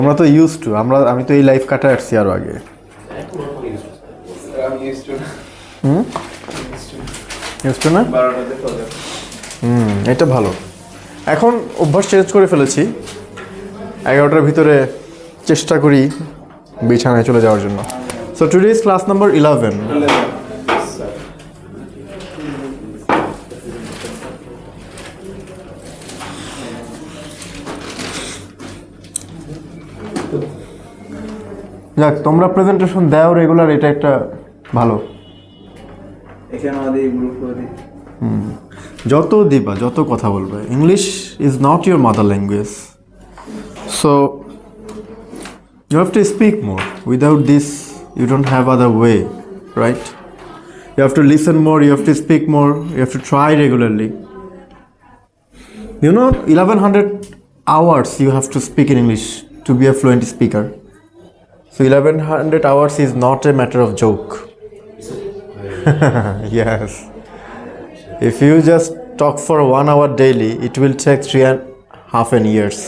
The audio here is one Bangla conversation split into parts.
আমরা তো ইউজ টু, আমি তো এই লাইফ কাটায় আসছি আরো আগে। ইউজ টু না? এটা ভালো। এখন অভ্যাস চেঞ্জ করে ফেলেছি, 11টার ভিতরে চেষ্টা করি বিছানায় চলে যাওয়ার জন্য। So today is class number 11। যাক, তোমরা প্রেজেন্টেশন দাও রেগুলার, এটা একটা ভালো। যত দিবা, যত কথা বলবে, English is not your mother language, so you have to speak more. Without this you don't have other way, right? You have to listen more, you have to speak more, you have to try regularly. You know, 1100 hours you have to speak in English to be a fluent speaker. So 1100 hours is not a matter of joke. Yes, if you just talk for 1 hour daily, it will take 3.5 years.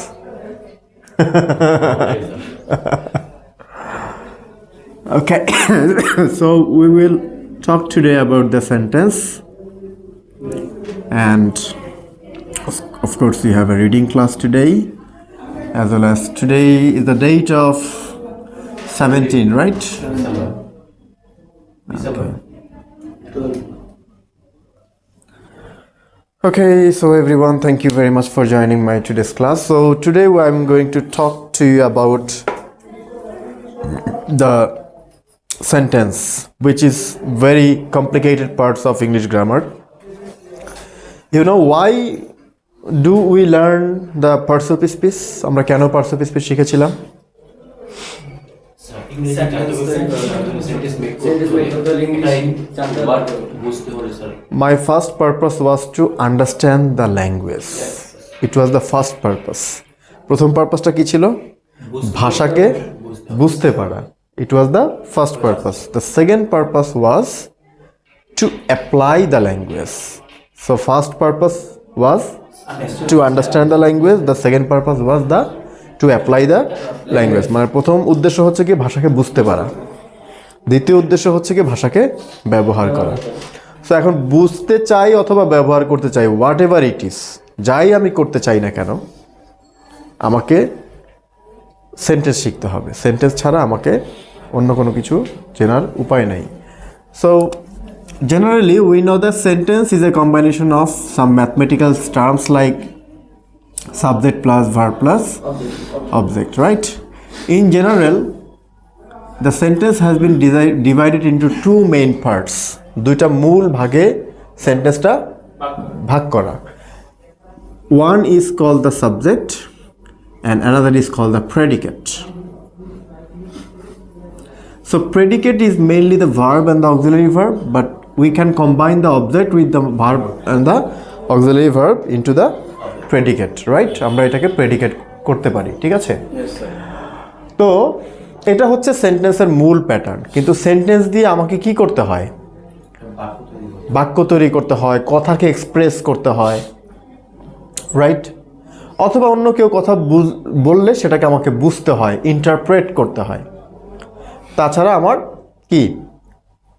Okay. So we will talk today about the sentence, and of course we have a reading class today, as well as today is the date of 17, right? Okay, so everyone, thank you very much for joining my today's class. So today I'm going to talk to you about the sentence, which is very complicated parts of English grammar. You know why do we learn the parts of speech? আমরা কেন parts of speech শিখেছিলাম? My first purpose was to understand the language. It was the first purpose. প্রথম পারপাসটা কি ছিল? ভাষাকে বুঝতে পারা। It was the first purpose. The second purpose was to apply the language. So first purpose was to understand the language. The second purpose was to apply the language. মানে প্রথম উদ্দেশ্য হচ্ছে কি ভাষাকে বুঝতে পারা, দ্বিতীয় উদ্দেশ্য হচ্ছে কি ভাষাকে ব্যবহার করা। সো এখন বুঝতে চাই অথবা ব্যবহার করতে চাই, হোয়াট এভার ইট ইজ, যাই আমি করতে চাই না কেন, আমাকে সেন্টেন্স শিখতে হবে। সেন্টেন্স ছাড়া আমাকে অন্য কোনো কিছু চেনার উপায় নাই। So generally we know that sentence is a combination of some mathematical terms like subject plus verb plus object, right? In general, the sentence has been divided into two main parts. দুইটা মূল ভাগে সেন্টেন্সটা ভাগ করা। One is called the subject and another is called the predicate. So predicate is mainly the verb and the auxiliary verb, but we can combine the object with the verb and the auxiliary verb into the predicate, right? আমরা এটাকে প্রেডিকেট করতে পারি, ঠিক আছে? তো এটা হচ্ছে সেন্টেন্সের মূল প্যাটার্ন। কিন্তু সেন্টেন্স দিয়ে আমাকে কি করতে হয়? বাক্য তৈরি করতে হয়, কথাকে এক্সপ্রেস করতে হয়, রাইট? অথবা অন্য কেউ কথা বললে সেটাকে আমাকে বুঝতে হয়, ইন্টারপ্রেট করতে হয়। তাছাড়া আমার কি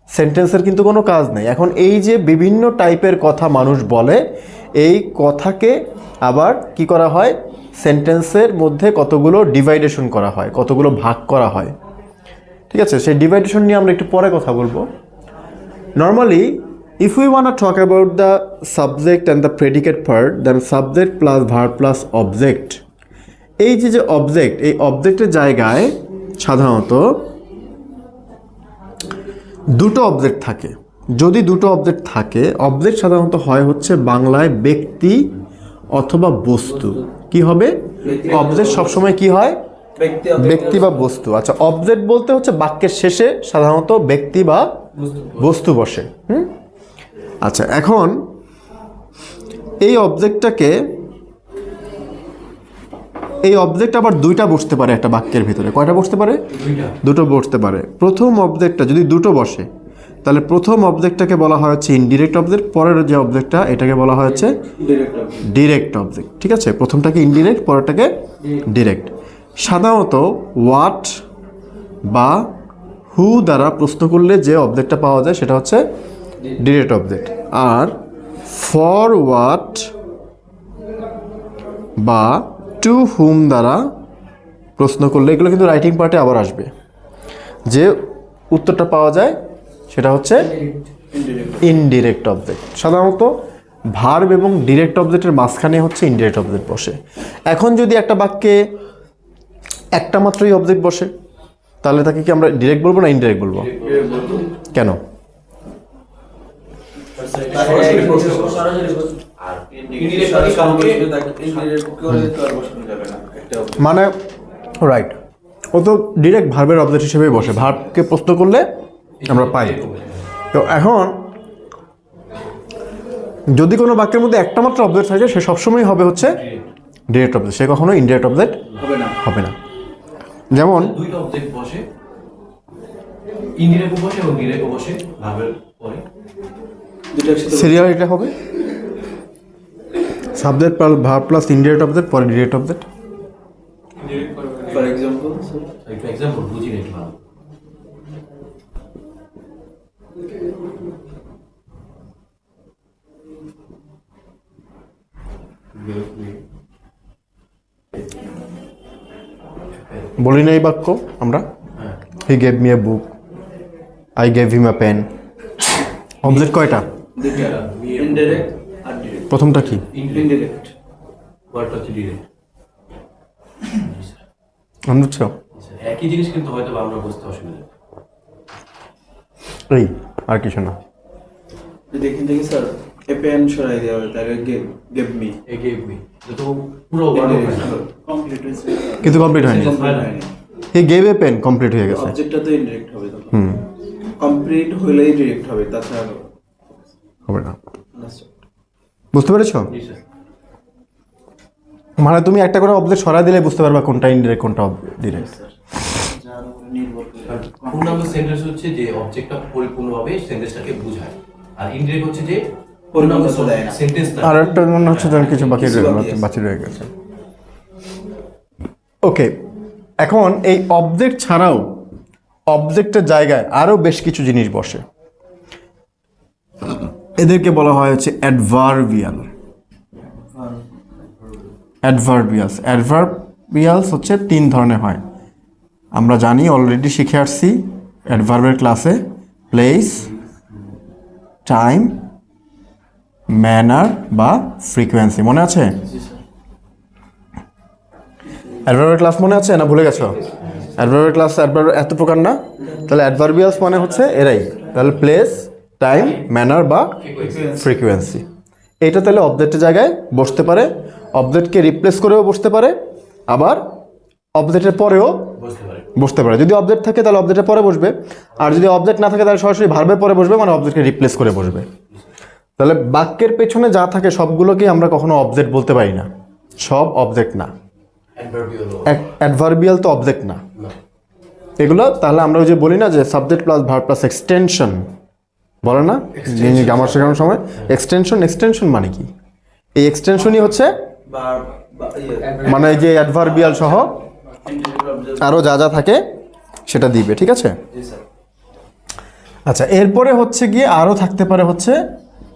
সেন্টেন্সের কিন্তু কোনো কাজ নেই। এখন এই যে বিভিন্ন টাইপের কথা মানুষ বলে, এই কথাকে আবার কি করা হয়, সেন্টেন্সের মধ্যে কতগুলো ডিভাইডেশন করা হয়, কতগুলো ভাগ করা হয়, ঠিক আছে? সেই ডিভাইডেশন নিয়ে আমরা একটু পরে কথা বলবো। Normally if we want to talk about the subject and the predicate part, then subject plus verb plus object. এই যে অবজেক্ট, এই অবজেক্টের জায়গায় সাধারণত দুটো অবজেক্ট থাকে। যদি দুটো অবজেক্ট থাকে, অবজেক্ট সাধারণত হয় হচ্ছে বাংলায় ব্যক্তি অথবা বস্তু। কি হবে? অবজেক্ট সবসময় কি হয়? ব্যক্তি বা বস্তু। আচ্ছা, অবজেক্ট বলতে হচ্ছে বাক্যের শেষে সাধারণত ব্যক্তি বা বস্তু বসে। আচ্ছা, এখন এই অবজেক্ট আবার দুইটা বসতে পারে একটা বাক্যের ভিতরে। কয়টা বসতে পারে? দুটো বসতে পারে। প্রথম অবজেক্টটা যদি দুটো বসে, তাহলে প্রথম অবজেক্টটাকে বলা হয় হচ্ছে ইনডিরেক্ট অবজেক্ট, পরের যে অবজেক্টটা এটাকে বলা হয় হচ্ছে ডিরেক্ট অবজেক্ট, ঠিক আছে? প্রথমটাকে ইনডিরেক্ট, পরেরটাকে ডিরেক্ট। সাধারণত হোয়াট বা হু দ্বারা প্রশ্ন করলে যে অবজেক্টটা পাওয়া যায় সেটা হচ্ছে ডিরেক্ট অবজেক্ট। আর ফর হোয়াট বা টু হুম দ্বারা প্রশ্ন করলে এগুলো কিন্তু রাইটিং পার্টে আবার আসবে, যে উত্তরটা পাওয়া যায় সেটা হচ্ছে ইনডিরেক্ট অবজেক্ট। সাধারণত ভার্ব এবং ডিরেক্ট অবজেক্টের মাঝখানে হচ্ছে ইনডিরেক্ট অবজেক্ট বসে। এখন যদি একটা বাক্যে একটা মাত্রই অবজেক্ট বসে তাহলে তাকে কি আমরা ডিরেক্ট বলবো না ইনডিরেক্ট বলবো? কেন? মানে রাইট, ও তো ডিরেক্ট ভার্বের অবজেক্ট হিসেবেই বসে, ভার্বকে প্রশ্ন করলে আমরা পাই। তো এখন যদি কোনো বাক্যের মধ্যে একটা মাত্র অবজেক্ট থাকে সে সবসময় হবে হচ্ছে ডিরেক্ট অবজেক্ট, সে কখনো ইনডিরেক্ট অবজেক্ট হবে না। যেমন দুইটা অবজেক্ট বসে, ইনডিরেক্ট বসে এবং ডিরেক্ট বসে, ভার্বের পরে সিরিয়াল এটা হবে subject verb plus indirect object পরে ডিরেক্ট অবজেক্ট। ফর এক্সাম্পল একটা এক্সাম্পল বুঝি দেখলাম। বলি না এই বাক্য আমরা, he gave me a book, I gave him a pen. Object কয়টা? ইনডিরেক্ট আর ডিরেক্ট। প্রথমটা কি? ইনডিরেক্ট, ওয়ার্ডটা হচ্ছে ডিরেক্ট। বুঝছো? একই জিনিস কিন্তু হয়তো আমরা বুঝতে অসুবিধা। এই আর কিছু না। যদি এখান থেকে স্যার এ পেন সরাই দেওয়া হয় তাহলে গেভ মি, এ গেভ মি, তো পুরো ওয়ার্ড কমপ্লিট হয়েছে কিন্তু কমপ্লিট হয়নি। He gave a pen complete হয়ে গেছে। অবজেক্টটা তো ইনডিরেক্ট হবে তখন। কমপ্লিট হলেই ডিরেক্ট হবে, তাছাড়া হবে না। বুঝতে পেরেছো? জি স্যার। মানে তুমি একটা করে অবজেক্ট সরাই দিলে বুঝতে পারবা কোনটা ইনডিরেক্ট কোনটা ডিরেক্ট। যার উপরে নির্ভর করে। পূর্ণাঙ্গ সেন্টেন্স হচ্ছে যে অবজেক্টটা পরিপূর্ণভাবে সেন্টেন্সটাকে বোঝায়, আর ইনডিরেক্ট হচ্ছে যে পূর্ণাঙ্গ সেন্টেন্স না। আর একটা মনে হচ্ছে যেন কিছু বাকি রয়ে গেছে। ওকে, এখন এই অবজেক্ট ছাড়াও অবজেক্টের জায়গায় আরও বেশ কিছু জিনিস বসে, এদেরকে বলা হয় হচ্ছে অ্যাডভার্বিয়াল। অ্যাডভার্বিয়ালস হচ্ছে তিন ধরনের হয়, আমরা জানি, অলরেডি শিখে আসছি অ্যাডভার্বের ক্লাসে। প্লেস, টাইম, ম্যানার বা ফ্রিকোয়েন্সি, মনে আছে? অ্যাডভার্বের ক্লাস মনে আছে না ভুলে গেছো? অ্যাডভার্বের ক্লাস অ্যাডভার্ব এত প্রকার না, তাহলে অ্যাডভার্বিয়ালস মানে হচ্ছে এরাই। তাহলে প্লেস, টাইম, ম্যানার বা ফ্রিকোয়েন্সি, এটা তাহলে অবজেক্টের জায়গায় বসতে পারে, অবজেক্টকে রিপ্লেস করেও বসতে পারে, আবার অবজেক্টের পরেও বসতে পারে। যদি অবজেক্ট থাকে তাহলে অবজেক্টের পরে বসবে, আর যদি অবজেক্ট না থাকে তাহলে সরাসরি ভার্বের পরে বসবে, মানে অবজেক্টকে রিপ্লেস করে বসবে। তাহলে বাক্যের পেছনে যা থাকে সবগুলোকে আমরা কখনো অবজেক্ট বলতে পারি না, সব অবজেক্ট না। অ্যাডভার্বিয়াল তো অবজেক্ট না এগুলো। তাহলে আমরা ওই যে বলি না যে subject plus verb plus extension বলে না গ্রামার শেখানোর সময়, এক্সটেনশন মানে কি? এই এক্সটেনশনই হচ্ছে মানে যে অ্যাডভার্বিয়াল সহ আরও যা যা থাকে সেটা দিবে, ঠিক আছে? আচ্ছা, এরপরে হচ্ছে গিয়ে আরও থাকতে পারে হচ্ছে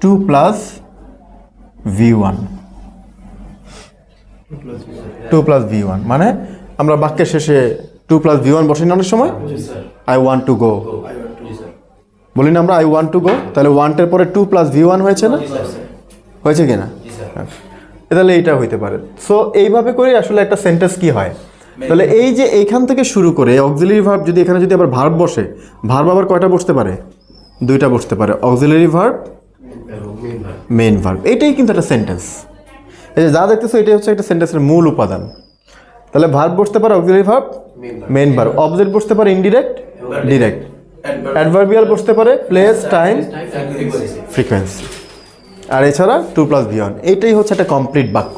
2+V1। 2+V1 মানে আমরা বাক্যের শেষে 2+V1 বসি না অনেক সময়, আই ওয়ান্ট টু গো বলি না আমরা, আই ওয়ান্ট টু গো। তাহলে ওয়ান্টের পরে 2+V1 হয়েছে না, হয়েছে কি না? তাহলে এইটা হইতে পারে। সো এইভাবে করে আসলে একটা সেন্টেন্স কি হয়, তাহলে এই যে এইখান থেকে শুরু করে অক্সিলারি ভার্ব, যদি এখানে যদি আবার ভার্ব বসে, ভার্ব আবার কয়টা বসতে পারে? দুইটা বসতে পারে, অক্সিলারি ভার্ব, মেইন ভার্ব। এইটাই কিন্তু একটা সেন্টেন্স। এই যে যা দেখতেছো এটাই হচ্ছে একটা সেন্টেন্সের মূল উপাদান। তাহলে ভার্ব বসতে পারে, auxiliary verb, main verb, object বসতে পারে ইনডিরেক্ট, ডিরেক্ট, অ্যাডভার্বিয়াল বসতে পারে প্লেস, টাইম, ফ্রিকোয়েন্সি, আর এছাড়া 2+V1। এইটাই হচ্ছে একটা কমপ্লিট বাক্য।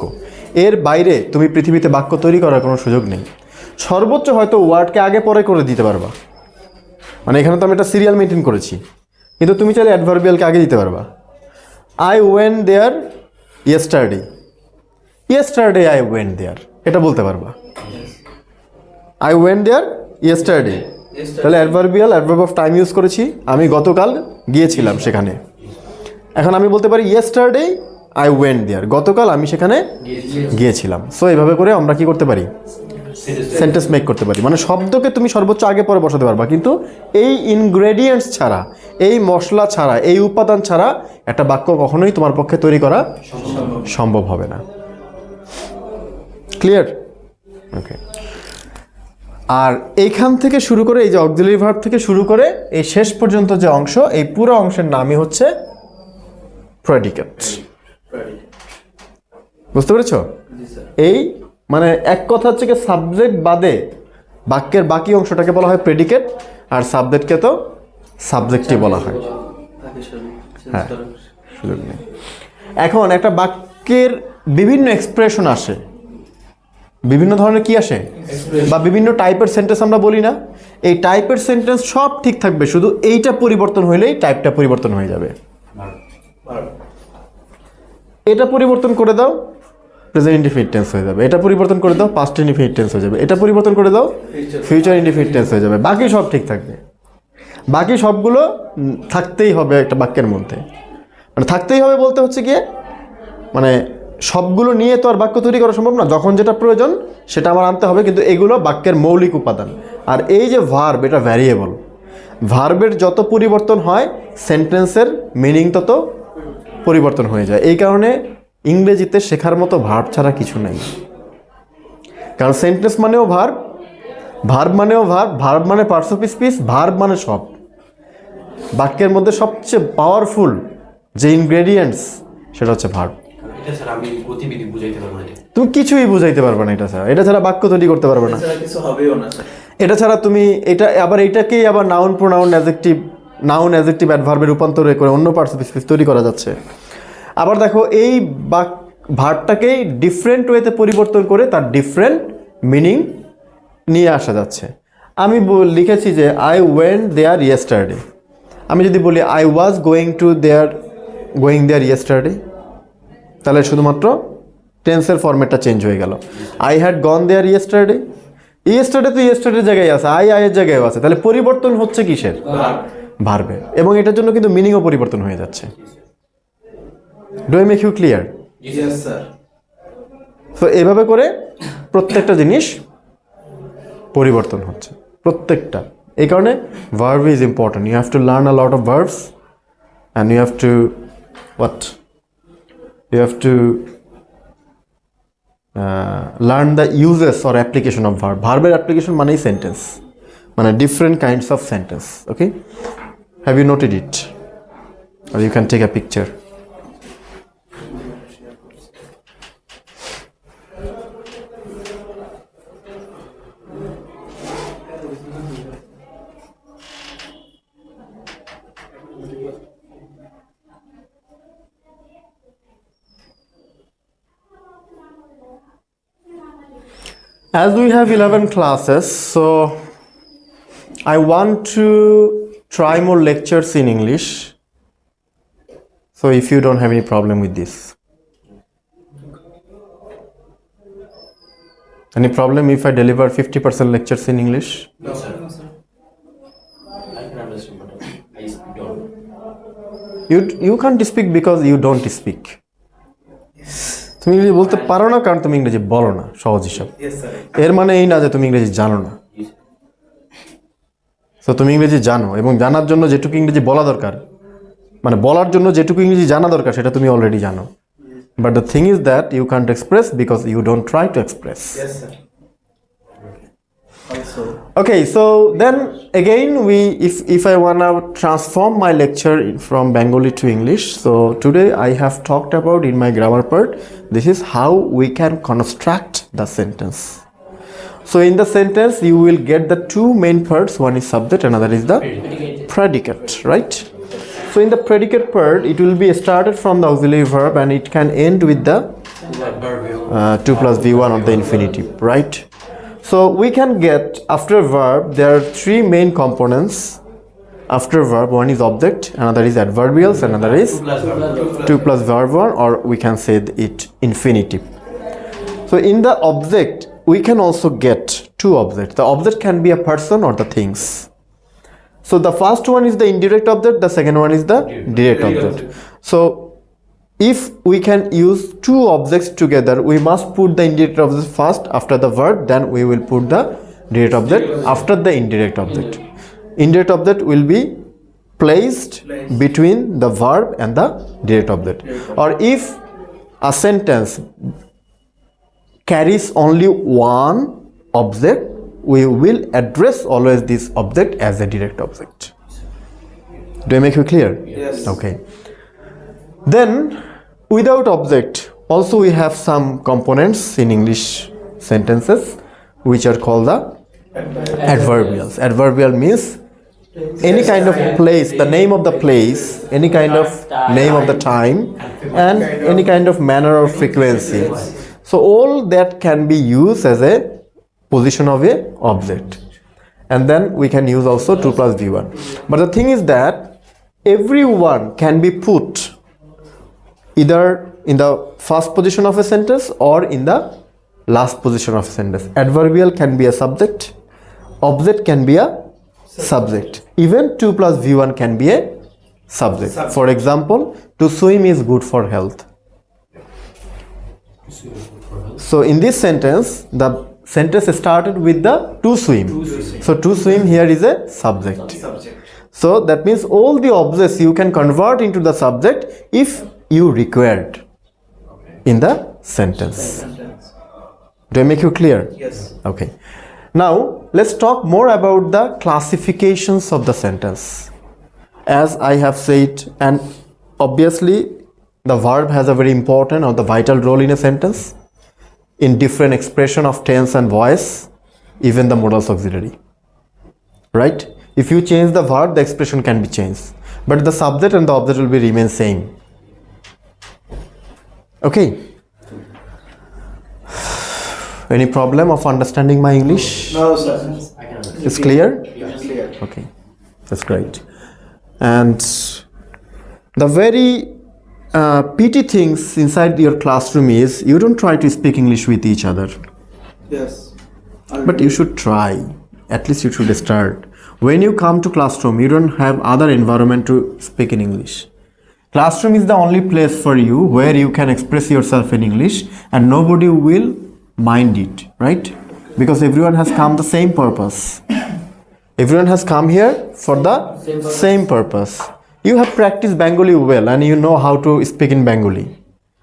এর বাইরে তুমি পৃথিবীতে বাক্য তৈরি করার কোনো সুযোগ নেই। সর্বোচ্চ হয়তো ওয়ার্ডকে আগে পরে করে দিতে পারবা, মানে এখানে তো আমি একটা সিরিয়াল মেনটেন করেছি, কিন্তু তুমি চাইলে অ্যাডভার্বিয়ালকে আগে দিতে পারবা। I went there yesterday, I went there, এটা বলতে পারবা। আই ওয়েন্ট দেয়ার ইয়েস্টারডে, তাহলে adverbial adverb of time use করেছি, আমি গতকাল গিয়েছিলাম সেখানে। এখন আমি বলতে পারি ইয়েস্টারডে আই ওয়েন্ট দেয়ার, গতকাল আমি সেখানে গিয়েছিলাম। সো এইভাবে করে আমরা কি করতে পারি, সেন্টেন্স মেক করতে পারি। মানে শব্দকে তুমি সর্বোচ্চ আগে পরে বসাতে পারবা, কিন্তু এই ইনগ্রেডিয়েন্টস ছাড়া, এই মশলা ছাড়া, এই উপাদান ছাড়া একটা বাক্য কখনোই তোমার পক্ষে তৈরি করা সম্ভব হবে না। ক্লিয়ার? ওকে। আর এইখান থেকে শুরু করে, এই যে অক্সিলারি ভার্ব থেকে শুরু করে এই শেষ পর্যন্ত যে অংশ, এই পুরো অংশের নামই হচ্ছে প্রেডিকেট। বুঝতে পেরেছো? জি স্যার। এই মানে এক কথা হচ্ছে কি, সাবজেক্ট বাদে বাক্যের বাকি অংশটাকে বলা হয় প্রেডিকেট, আর সাবজেক্টকে তো সাবজেক্টই বলা হয়। আগে সবই চেঞ্জ হ্যাঁ। করার সুযোগ নেই। এখন একটা বাক্যের বিভিন্ন এক্সপ্রেশন আসে, বিভিন্ন ধরনের কি আসে, বা বিভিন্ন টাইপের সেন্টেন্স আমরা বলি না, এই টাইপের সেন্টেন্স সব ঠিক থাকবে, শুধু এইটা পরিবর্তন হইলেই টাইপটা পরিবর্তন হয়ে যাবে। ভার্ব। এটা পরিবর্তন করে দাও, প্রেজেন্ট ইনডিফিনিট টেন্স হয়ে যাবে। এটা পরিবর্তন করে দাও, পাস্ট ইনডিফিনিট টেন্স হয়ে যাবে। এটা পরিবর্তন করে দাও, ফিউচার ইনডিফিনিট টেন্স হয়ে যাবে। বাকি সব ঠিক থাকবে। বাকি সবগুলো থাকতেই হবে একটা বাক্যের মধ্যে। মানে থাকতেই হবে বলতে হচ্ছে গিয়ে, মানে সবগুলো নিয়ে তো আর বাক্য তৈরি করা সম্ভব না, যখন যেটা প্রয়োজন সেটা আমার আনতে হবে, কিন্তু এগুলো বাক্যের মৌলিক উপাদান। আর এই যে ভার্ব, এটা ভ্যারিয়েবল। ভার্বের যত পরিবর্তন হয়, সেন্টেন্সের মিনিং তত পরিবর্তন হয়ে যায়। এই কারণে ইংরেজিতে শেখার মতো ভার্ব ছাড়া কিছু নেই। কারণ সেন্টেন্স মানেও ভার্ব, ভার্ব মানেও ভার্ব, ভার্ব মানে পার্টস অফ স্পিচ, ভার্ব মানে সব। বাক্যের মধ্যে সবচেয়ে পাওয়ারফুল যে ইনগ্রেডিয়েন্টস, সেটা হচ্ছে ভার্ব। এটা স্যার আমি গতিবিধি বুঝাইতে পারবো না। তুমি কিছুই বুঝাইতে পারবে না এটা ছাড়া। এটা ছাড়া বাক্য তৈরি করতে পারবে না। এছাড়া কিছু হবেও না স্যার। এটা ছাড়া তুমি এটা আবার এইটাকেই আবার noun pronoun adjective, noun adjective অ্যাডভার্বে রূপান্তর করে অন্য পার্টস অফ স্পিচ তৈরি করা যাচ্ছে। আবার দেখো, এই ভার্বটাকেই ডিফারেন্ট ওয়েতে পরিবর্তন করে তার ডিফারেন্ট মিনিং নিয়ে আসা যাচ্ছে। আমি লিখেছি যে আই ওয়েন্ট দেয়ার ইয়েস্টারডে। আমি যদি বলি I was going there yesterday, তাহলে শুধুমাত্র টেন্সের ফরম্যাটটা চেঞ্জ হয়ে গেল। I had gone there yesterday, yesterday তো ইয়েস্টারডের জায়গায় আছে, আইয়ের জায়গায়ও আছে, তাহলে পরিবর্তন হচ্ছে কিসের, ভার্বে। এবং এটার জন্য কিন্তু মিনিংও পরিবর্তন হয়ে যাচ্ছে। Do I make you clear? Yes sir. তো এভাবে করে প্রত্যেকটা জিনিস পরিবর্তন হচ্ছে, প্রত্যেকটা। এই কারণে verb is important. You have to learn a lot of verbs and you have to learn the uses or application of verb. ভার্বের অ্যাপ্লিকেশন মানেই সেন্টেন্স, মানে different kinds of sentence. Okay, have you noted it? or you can take a picture. As we have 11 classes, so I want to try more lectures in English. So if you don't have any problem with this. Any problem if I deliver 50% lectures in English? No, sir. I can understand, but I don't. You can't speak because you don't speak. তুমি ইংরেজি বলতে পারো না কারণ তুমি ইংরেজি বলো না, সহজ হিসাব। Yes, sir. এর মানে এই না যে তুমি ইংরেজি জানো না। তো তুমি ইংরেজি জানো, এবং জানার জন্য যেটুকু ইংরেজি বলা দরকার, মানে বলার জন্য যেটুকু ইংরেজি জানা দরকার, সেটা তুমি অলরেডি জানো। But the thing is that you can't express because you don't try to express. Yes, sir. Also, Okay, so then again if I wanna transform my lecture from Bengali to English, so today I have talked about in my grammar part, this is how we can construct the sentence. So in the sentence you will get the two main parts, one is subject, another is the predicate, right? So in the predicate part it will be started from the auxiliary verb and it can end with the 2 plus V1 or the infinitive, right? So we can get after verb, there are three main components. After verb, one is object, another is adverbials, another is 2 plus verb 1, or we can say it infinitive. So in the object, we can also get two objects. The object can be a person or the things. So the first one is the indirect object, the second one is the direct object. So if we can use two objects together, we must put the indirect object first after the verb, then we will put the direct object after the indirect object. Indirect object will be placed between the verb and the direct object. Or if a sentence carries only one object, we will address always this object as a direct object. Do I make you clear? Yes. Okay. Then without object, also we have some components in English sentences which are called the adverbials. Adverbial means any kind of place, the name of the place, any kind of name of the time, and any kind of manner or frequency. So all that can be used as a position of a object. And then we can use also 2 plus V1. But the thing is that everyone can be put either in the first position of a sentence or in the last position of a sentence. Adverbial can be a subject, object can be a subject. Even 2 plus V1 can be a subject. For example, to swim is good for health. So in this sentence, the sentence started with the to swim. So to swim here is a subject. So that means all the objects you can convert into the subject if you required in the sentence. Do I make you clear? Yes. Okay. Now let's talk more about the classifications of the sentence. As I have said, and obviously the verb has a very important or the vital role in a sentence in different expression of tense and voice, even the modals auxiliary. Right? If you change the verb, the expression can be changed, but the subject and the object will be remain same. Okay. Any problem of understanding my English? No, sir. It's clear? Clear. Okay, that's great. And the very pity things inside your classroom is you don't try to speak English with each other, Yes. but you should try. At least you should start. When you come to classroom, you don't have other environment to speak in English. Classroom is the only place for you where you can express yourself in English and nobody will mind it, right? Because everyone has come the same purpose. Everyone has come here for the same purpose. You have practiced Bengali well and you know how to speak in Bengali.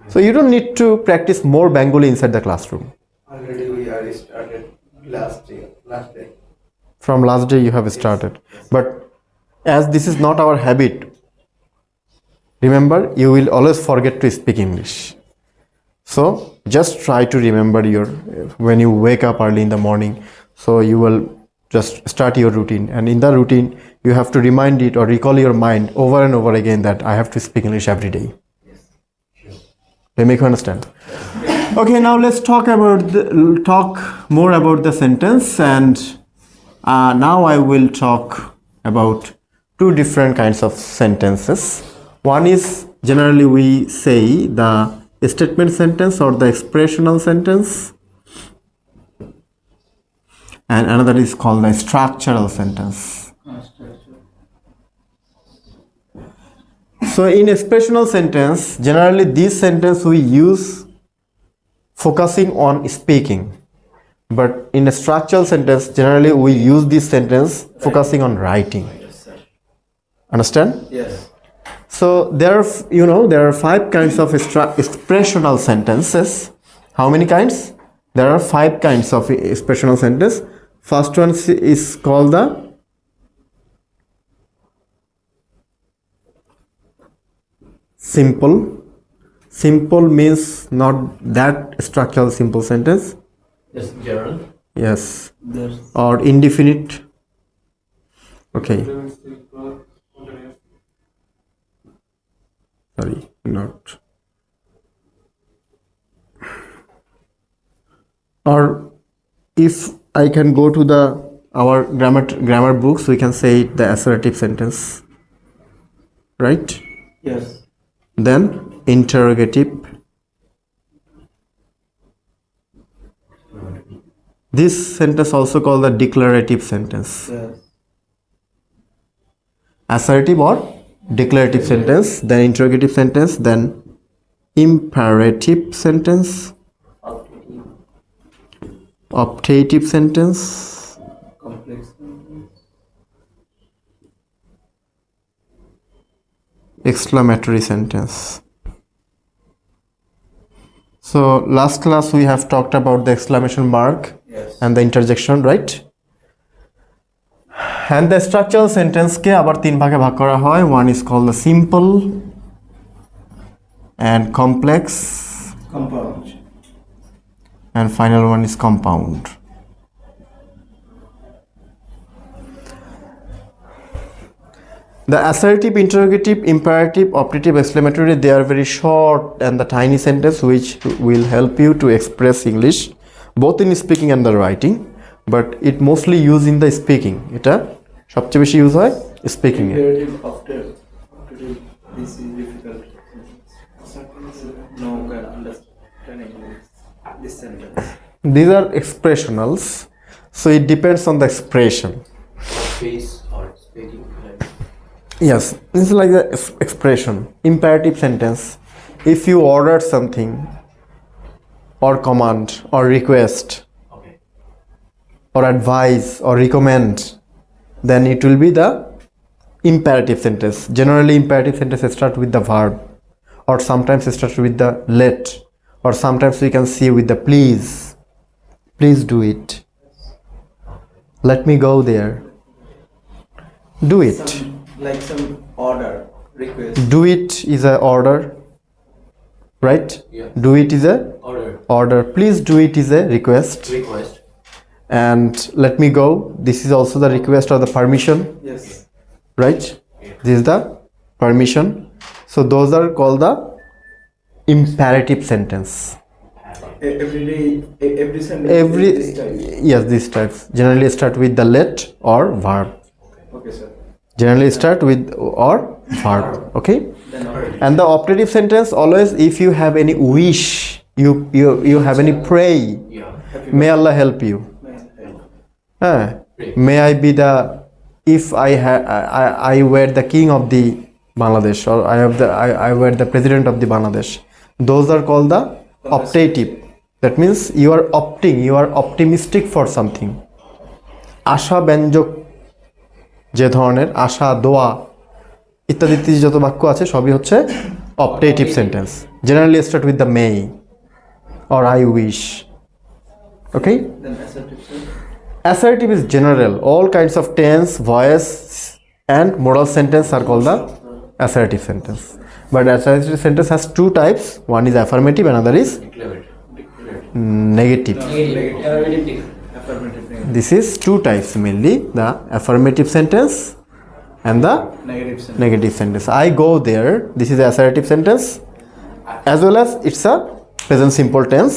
So you don't need to practice more Bengali inside the classroom. Already we are started last day. From last day you have started. But as this is not our habit, remember you will always forget to speak English. So just try to remember when you wake up early in the morning, so you will just start your routine, and in the routine you have to remind it or recall your mind over and over again that I have to speak English every day. They make you understand. Okay, now let's talk more about the sentence, and now I will talk about two different kinds of sentences. One is generally we say the statement sentence or the expressional sentence, and another is called the structural sentence. So in expressional sentence, generally this sentence we use focusing on speaking, but in a structural sentence generally we use this sentence focusing on writing. Understand? Yes. So there are 5 kinds of expressional sentences. How many kinds? There are 5 kinds of expressional sentence. First one is called the simple. Simple means not that structural simple sentence. Yes, general. Yes. There's Or indefinite. Okay. Sorry, not. Or if I can go to our grammar books, we can say it the assertive sentence, right? yes. Then interrogative. This sentence also called the declarative sentence. Yes. Assertive or declarative sentence, then interrogative sentence, then imperative sentence, optative sentence, Complex. exclamatory sentence. So last class we have talked about the exclamation mark Yes. and the interjection, right? And the structural sentence কে আবার তিন ভাগে ভাগ করা হয়. One is called the simple and complex, Compound. and final one is compound. The assertive, interrogative, imperative, optative, exclamatory, they are very short and the tiny sentence which will help you to express English both in speaking and the writing, but it mostly used in the speaking. এটা সবচেয়ে বেশি ইউজ হয় speaking A. Imperative after this is difficult. No can understand English. This sentence. These are expressionals, so it depends on the expression. Face or speaking. Yes, this is like the expression. Imperative sentence. If you order something, or command, or request, Okay. or advise, or recommend, then it will be the imperative sentence. Generally, imperative sentence start with the verb, or sometimes start with the let, or sometimes we can see with the please. Please do it. Let me go there. Do it. Some order, request. Do it is a order, right? Yeah. Do it is a order. Please do it is a request. Request. And let me go, this is also the request or the permission, Yes. right? This is the permission. So those are called the imperative sentence. Every day, every sentence. Every This type. yes, these types generally start with the let or verb. Okay, sir. Generally start with or verb. Okay. Then order. And the optative sentence always, if you have any wish, you have any pray, Yeah. may Allah help you. Pray. May I be the, if I were the king of the Bangladesh, or I were the president of the Bangladesh. Those are called the optative. That means you are opting, you are optimistic for something. আশা ব্যঞ্জক যে ধরনের আশা, দোয়া ইত্যাদি ইত্যাদি যত বাক্য আছে সবই হচ্ছে optative sentence. Generally start with the May or I wish. Okay? Then assertive, sir. Assertive is general. All kinds of tense, voice, and modal sentence are called the assertive sentence. But assertive sentence has two types. One is affirmative, another is negative. Affirmative. Negative. This is two types mainly: the affirmative sentence and the Negative sentence. negative sentence. I go there. This is the assertive sentence, as well as it's a present simple tense.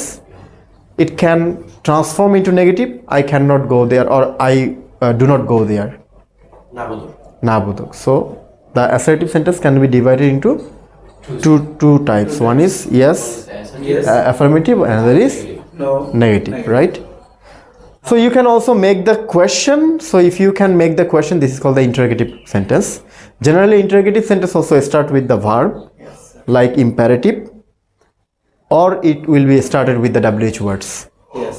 It can transform into negative. I cannot go there, or I do not go there. Nabodok. So the assertive sentence can be divided into two types. One is yes, Yes. affirmative, another is No. negative, right? So you can also make the question. So if you can make the question, this is called the interrogative sentence. Generally, interrogative sentence also start with the verb, Yes, sir. like imperative, or it will be started with the WH words. Yes.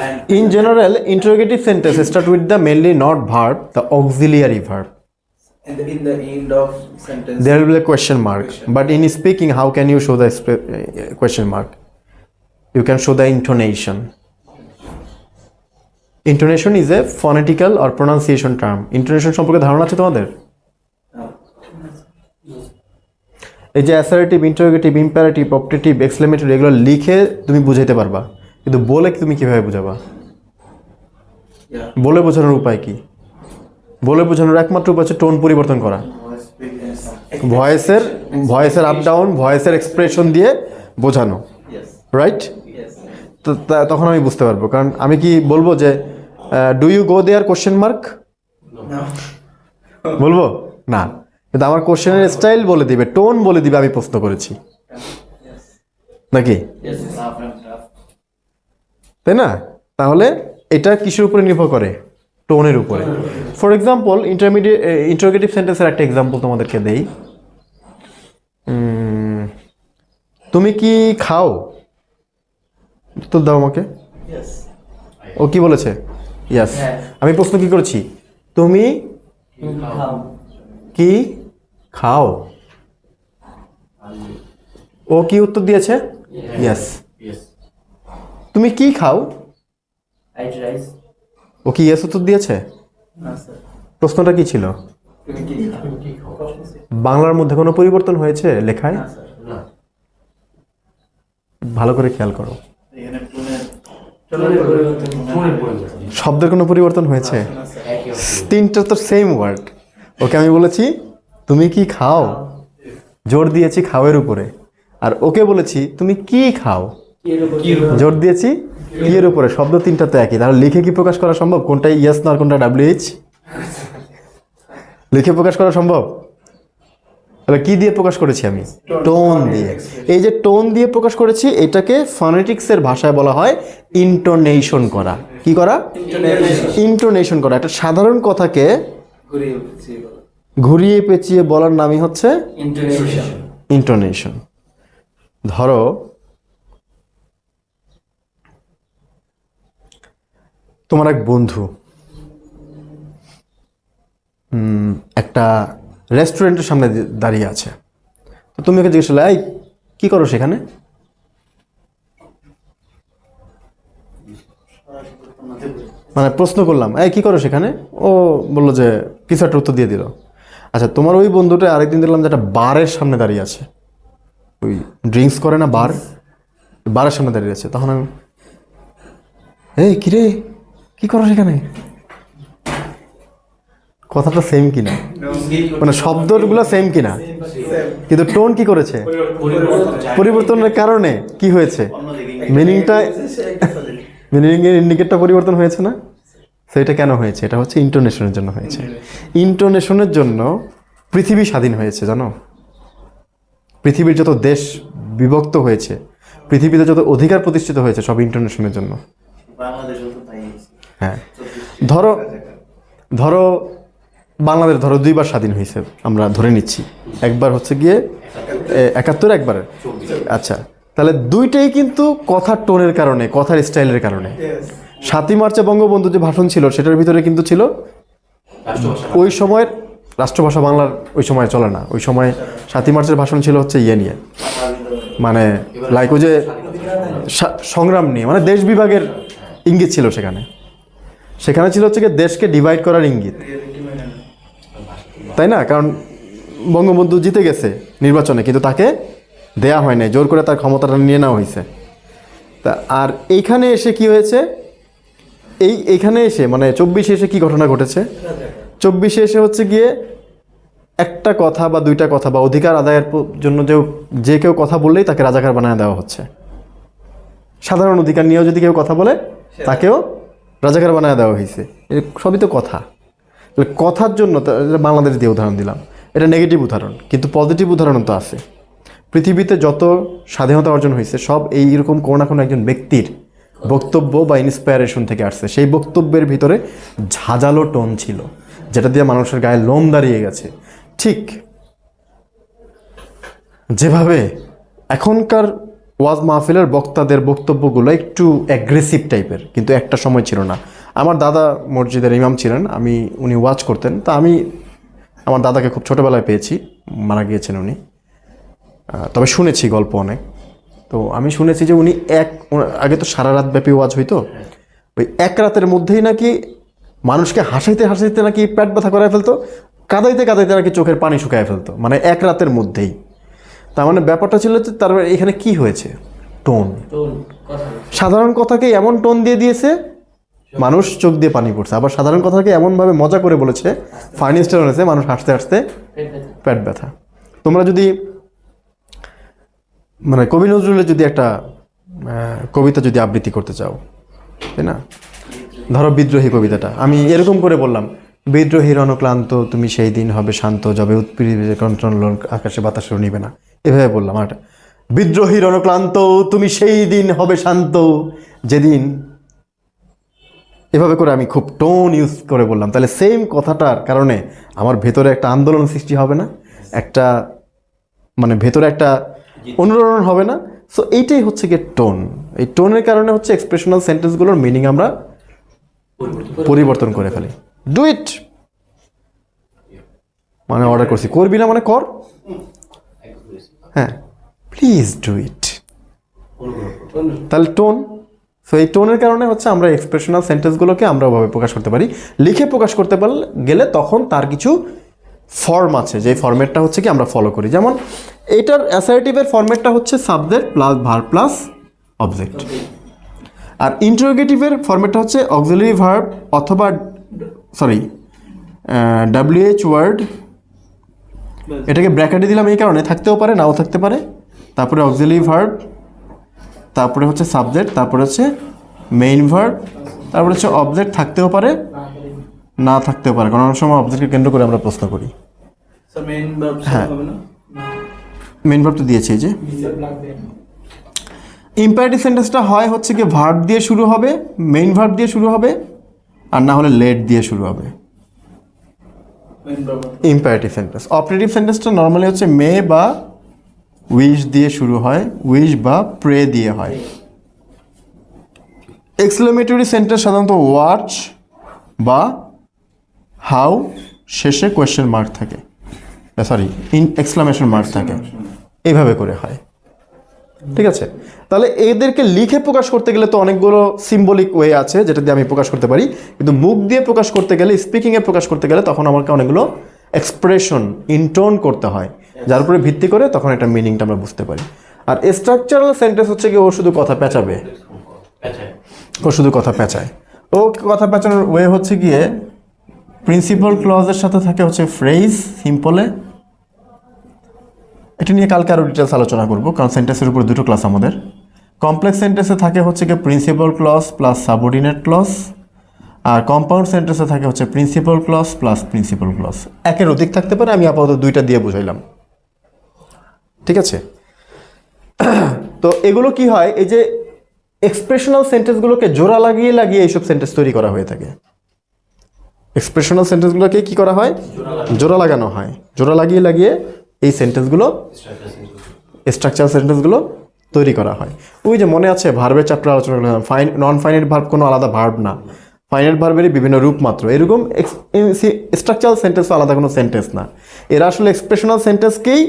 And In general, interrogative sentence start with the mainly not verb, the auxiliary verb. in the end of sentence. There will be a question mark. But in speaking, how can you show the question mark? You can show the intonation. Intonation is a phonetical or pronunciation term. Intonation সম্পর্কে ধারণা আছে তোমাদের? এই যে assertive, interrogative, imperative, optative, exclamatory এগুলো লিখে তুমি বুঝাইতে পারবা, কিন্তু বলে তুমি কিভাবে বুঝাবা? Yeah. বলে বোঝানোর উপায় কি? বলে বোঝানোর একমাত্র উপায় হচ্ছে টোন পরিবর্তন করা, ভয়েসের আপ ডাউন, ভয়েসের এক্সপ্রেশন দিয়ে বোঝানো, Yes. রাইট? Yes. তো তখন আমি বুঝতে পারবো। কারণ আমি কি বলবো যে do you go there question mark No. বলবো না, কিন্তু আমার কোশ্চেনের স্টাইল বলে দিবে, টোন বলে দিবে আমি প্রশ্ন করেছি, Yes. নাকি? Yes. Rough and tough. তাই না? তাহলে এটা কিসের উপরে নির্ভর করে? টোনের উপরে। ফর এক্সাম্পল ইন্টারোগেটিভ সেন্টেন্সের একটা এক্সাম্পল তোমাদেরকে দেই। তুমি কি খাও? উত্তর দাও আমাকে। ও কি বলেছে? ইয়াস। আমি প্রশ্ন কি করেছি? তুমি কি খাও? ও কি উত্তর দিয়েছে? ইয়াস। তুমি কি খাও? ও কি ইয়েস উত্তর দিয়েছে? না স্যার, প্রশ্নটা কি ছিল? তুমি কি খাও? বাংলার মধ্যে কোনো পরিবর্তন হয়েছে লেখায়? না স্যার, না, ভালো করে খেয়াল করো। এখানে টোনের টোনের পরিবর্তন। শব্দের কোনো পরিবর্তন হয়েছে? না স্যার, একই অর্থ। তিনটা তো সেম ওয়ার্ড। ওকে আমি বলেছি তুমি কি খাও, জোর দিয়েছি খাওয়ের উপরে। আর ওকে বলেছি তুমি কি খাও, জোর দিয়েছি কি এর উপরে। শব্দ তিনটা তো একই, তাহলে লিখে কি প্রকাশ করা সম্ভব কোনটা ইয়েস না আর কোনটা WH? লিখে প্রকাশ করা সম্ভব? তাহলে কি দিয়ে প্রকাশ করেছি আমি? টোন দিয়ে। এই যে টোন দিয়ে প্রকাশ করেছি, এটাকে ফনেটিক্সের ভাষায় বলা হয় ইন্টোনেশন করা। কি করা? ইন্টোনেশন করা। একটা সাধারণ কথাকে ঘুরিয়ে পেঁচিয়ে বলো। ঘুরিয়ে পেঁচিয়ে বলার নামই হচ্ছে ইন্টোনেশন। ইন্টোনেশন। ধরো তোমার এক বন্ধু একটা রেস্টুরেন্টের সামনে দাঁড়িয়ে আছে, তো তুমি ওকে জিজ্ঞেস করলে এই কি করো সেখানে? মানে প্রশ্ন করলাম এই কি করো সেখানে, ও বললো যে কিছু একটা উত্তর দিয়ে দিল। আচ্ছা, তোমার ওই বন্ধুটা আরেকদিন দেখলাম যে একটা বারের সামনে দাঁড়িয়ে আছে, ওই ড্রিঙ্কস করে না, বারের সামনে দাঁড়িয়ে আছে। তখন আমি এই কিরে কি করো সেখানে? কথাটা সেম কিনা, মানে শব্দগুলো সেম কিনা, কিন্তু টোন কি করেছে? পরিবর্তনের কারণে কি হয়েছে? মিনিংটা, মিনিংয়ের ইন্ডিকেটটা পরিবর্তন হয়েছে না? তো এটা কেন হয়েছে? এটা হচ্ছে ইন্টোনেশনের জন্য হয়েছে। ইন্টোনেশনের জন্য পৃথিবী স্বাধীন হয়েছে, জানো? পৃথিবীর যত দেশ বিভক্ত হয়েছে, পৃথিবীতে যত অধিকার প্রতিষ্ঠিত হয়েছে, সব ইন্টোনেশনের জন্য। বাংলাদেশেও তো তাই হয়েছে। হ্যাঁ, ধরো বাংলাদেশ ধরো দুইবার স্বাধীন হয়েছে, আমরা ধরে নিচ্ছি। একবার হচ্ছে গিয়ে ৭১, একবার। আচ্ছা, তাহলে দুইটাই কিন্তু কথার টোনের কারণে, কথার স্টাইলের কারণে। ৭ই মার্চে বঙ্গবন্ধু যে ভাষণ ছিল সেটার ভিতরে কিন্তু ছিল রাষ্ট্রভাষা। ওই সময়ের রাষ্ট্রভাষা বাংলার ওই সময় চলে না। ওই সময় ৭ই মার্চের ভাষণ ছিল হচ্ছে ইয়ে নিয়ে, মানে লাইক ওই যে সংগ্রাম নিয়ে, মানে দেশ বিভাগের ইঙ্গিত ছিল সেখানে। সেখানে ছিল হচ্ছে গিয়ে দেশকে ডিভাইড করার ইঙ্গিত, তাই না? কারণ বঙ্গবন্ধু জিতে গেছে নির্বাচনে, কিন্তু তাকে দেয়া হয় নাই, জোর করে তার ক্ষমতাটা নিয়ে নেওয়া হয়েছে। তা আর এইখানে এসে কি হয়েছে, এইখানে এসে মানে ২৪-এ এসে কি ঘটনা ঘটেছে? ২৪-এ এসে হচ্ছে গিয়ে একটা কথা বা দুইটা কথা বা অধিকার আদায়ের জন্য যে কেউ কথা বললেই তাকে রাজাকার বানায় দেওয়া হচ্ছে। সাধারণ অধিকার নিয়েও যদি কেউ কথা বলে তাকেও রাজাকার বানায় দেওয়া হয়েছে। সবই তো কথা। কথার জন্য বাংলাদেশ দিয়ে উদাহরণ দিলাম, এটা নেগেটিভ উদাহরণ, কিন্তু পজিটিভ উদাহরণ তো আছে। পৃথিবীতে যত স্বাধীনতা অর্জন হয়েছে সব এইরকম কোনো না কোনো একজন ব্যক্তির বক্তব্য বা ইন্সপায়ারেশন থেকে আসছে। সেই বক্তব্যের ভিতরে ঝাঁঝালো টোন ছিল, যেটা দিয়ে মানুষের গায়ে লোম দাঁড়িয়ে গেছে। ঠিক যেভাবে এখনকার ওয়াজ মাহফিলের বক্তাদের বক্তব্যগুলো একটু অ্যাগ্রেসিভ টাইপের, কিন্তু একটা সময় ছিল না। আমার দাদা মসজিদের ইমাম ছিলেন, উনি ওয়াজ করতেন। তা আমি আমার দাদাকে খুব ছোটোবেলায় পেয়েছি, মারা গিয়েছেন উনি, তবে শুনেছি গল্প অনেক। তো আমি শুনেছি যে উনি আগে তো সারা রাত ব্যাপী ওয়াজ হইতো, ওই এক রাতের মধ্যেই নাকি মানুষকে হাসাইতে হাসাইতে নাকি পেট ব্যথা করায় ফেলতো, কাঁদাইতে কাঁদাইতে নাকি চোখের পানি শুকায় ফেলতো, মানে এক রাতের মধ্যেই। তার মানে ব্যাপারটা ছিল যে তার এখানে কি হয়েছে? টোন। সাধারণ কথাকে এমন টোন দিয়ে দিয়েছে মানুষ চোখ দিয়ে পানি পড়ছে, আবার সাধারণ কথাকে এমনভাবে মজা করে বলেছে, ফানি স্টাইল হয়েছে, মানুষ হাসতে হাসতে পেট ব্যথা। তোমরা যদি মানে কবি নজরুলের যদি একটা কবিতা যদি আবৃত্তি করতে চাও, তাই না? ধরো বিদ্রোহী কবিতাটা আমি এরকম করে বললাম, বিদ্রোহীর অনুক্লান্ত তুমি সেই দিন হবে শান্ত, যবে উৎপীড়িত কণ্ঠন আকাশে বাতাসেও নিবে না, এভাবে বললাম। আর বিদ্রোহীর অনুক্লান্ত তুমি সেই দিন হবে শান্ত, যেদিন এভাবে করে আমি খুব টোন ইউজ করে বললাম, তাহলে সেম কথাটার কারণে আমার ভেতরে একটা আন্দোলন সৃষ্টি হবে না, একটা মানে ভেতরে একটা অনুরণন হবে না। সো এইটাই হচ্ছে গিয়ে টোন। এই টোনের কারণে হচ্ছে এক্সপ্রেশনাল সেন্টেন্সগুলোর মিনিং আমরা পরিবর্তন করে ফেলি। ডু ইট মানে অর্ডার করছি, করবি না মানে কর, হ্যাঁ প্লিজ ডু ইট। তাহলে টোন, সো এই টোনের কারণে হচ্ছে আমরা এক্সপ্রেশনাল সেন্টেন্সগুলোকে আমরা ওভাবে প্রকাশ করতে পারি। লিখে প্রকাশ করতে গেলে তখন তার কিছু ফর্ম আছে, যে ফরম্যাটটা হচ্ছে কি আমরা ফলো করি। যেমন এইটার অ্যাসার্টিভের ফরম্যাটটা হচ্ছে subject plus verb plus object, আর ইন্টারোগেটিভের ফরম্যাটটা হচ্ছে অক্সিলারি ভার্ব অথবা WH ওয়ার্ড। এটাকে ব্র্যাকেটে দিলাম এই কারণে, থাকতেও পারে নাও থাকতে পারে, তারপরে অক্সিলারি ভার্ব, তারপরে হচ্ছে সাবজেক্ট, তারপরে হচ্ছে মেইন ভার্ব, তারপরে হচ্ছে অবজেক্ট থাকতেও পারে না থাকতেও পারে, কারণ অনেক সময় অবজেক্টকে কেন্দ্র করে আমরা প্রশ্ন করি। স্যার মেইন ভার্ব হ্যাঁ। হবে না? মেইন ভার্ব তো দিয়েছি, এই যে ইম্পারেটিভ সেন্টেন্সটা হয় হচ্ছে কি ভার্ব দিয়ে শুরু হবে, মেইন ভার্ব দিয়ে শুরু হবে, আর না হলে লেট দিয়ে শুরু হবে main verb imperative sentence. Operative সেন্টেন্সটা নর্মালি হচ্ছে মে বা উইশ দিয়ে শুরু হয়, উইশ বা প্রে দিয়ে হয়। এক্সক্লেমেটরি সেন্টেন্স সাধারণত ওয়াচ বা হাউ শেষে কোয়েশ্চেন মার্ক থাকে, এক্সক্লামেশন মার্ক থাকে, এইভাবে করে হয়। ঠিক আছে, তাহলে এদেরকে লিখে প্রকাশ করতে গেলে তো অনেকগুলো সিম্বলিক ওয়ে আছে যেটা দিয়ে আমি প্রকাশ করতে পারি, কিন্তু মুখ দিয়ে প্রকাশ করতে গেলে, স্পিকিংয়ে প্রকাশ করতে গেলে তখন আমাকে অনেকগুলো এক্সপ্রেশন ইনটোন করতে হয়, যার উপরে ভিত্তি করে তখন একটা মিনিংটা আমরা বুঝতে পারি। আর স্ট্রাকচারাল সেন্টেন্স হচ্ছে কি ও শুধু কথা পেঁচাবে, ও শুধু কথা পেঁচায়। ও কথা পেঁচানোর ওয়ে হচ্ছে গিয়ে প্রিন্সিপাল ক্লজের সাথে থাকে হচ্ছে ফ্রেজ সিম্পলে। এটা নিয়ে কালকে আরও ডিটেলস আলোচনা করবো, কারণ সেন্টেন্সের উপর দুটো ক্লাস আমাদের। কমপ্লেক্স সেন্টেন্সে থাকে হচ্ছে গিয়ে principal clause plus subordinate clause, আর কম্পাউন্ড সেন্টেন্সে থাকে হচ্ছে principal clause plus principal clause. একের অধিক থাকতে পারে, আমি আপাতত দুইটা দিয়ে বুঝাইলাম। ঠিক আছে, তো এগুলো কি হয়, এই যে এক্সপ্রেশনাল সেন্টেন্সগুলোকে জোড়া লাগিয়ে লাগিয়ে এইসব সেন্টেন্স তৈরি করা হয়ে থাকে। এক্সপ্রেশনাল সেন্টেন্সগুলোকে কি করা হয়, জোড়া লাগানো হয়, জোড়া লাগিয়ে লাগিয়ে এই সেন্টেন্সগুলো, স্ট্রাকচারাল সেন্টেন্সগুলো তৈরি করা হয়। ওই যে মনে আছে ভার্বের চ্যাপ্টার আলোচনা করলাম, নন ফাইনাইট ভার্ব কোনো আলাদা ভার্ব না, ফাইনাইট ভার্বেরই বিভিন্ন রূপ মাত্র। এরকম স্ট্রাকচারাল সেন্টেন্স আলাদা কোনো সেন্টেন্স না, এরা আসলে এক্সপ্রেশনাল সেন্টেন্সকেই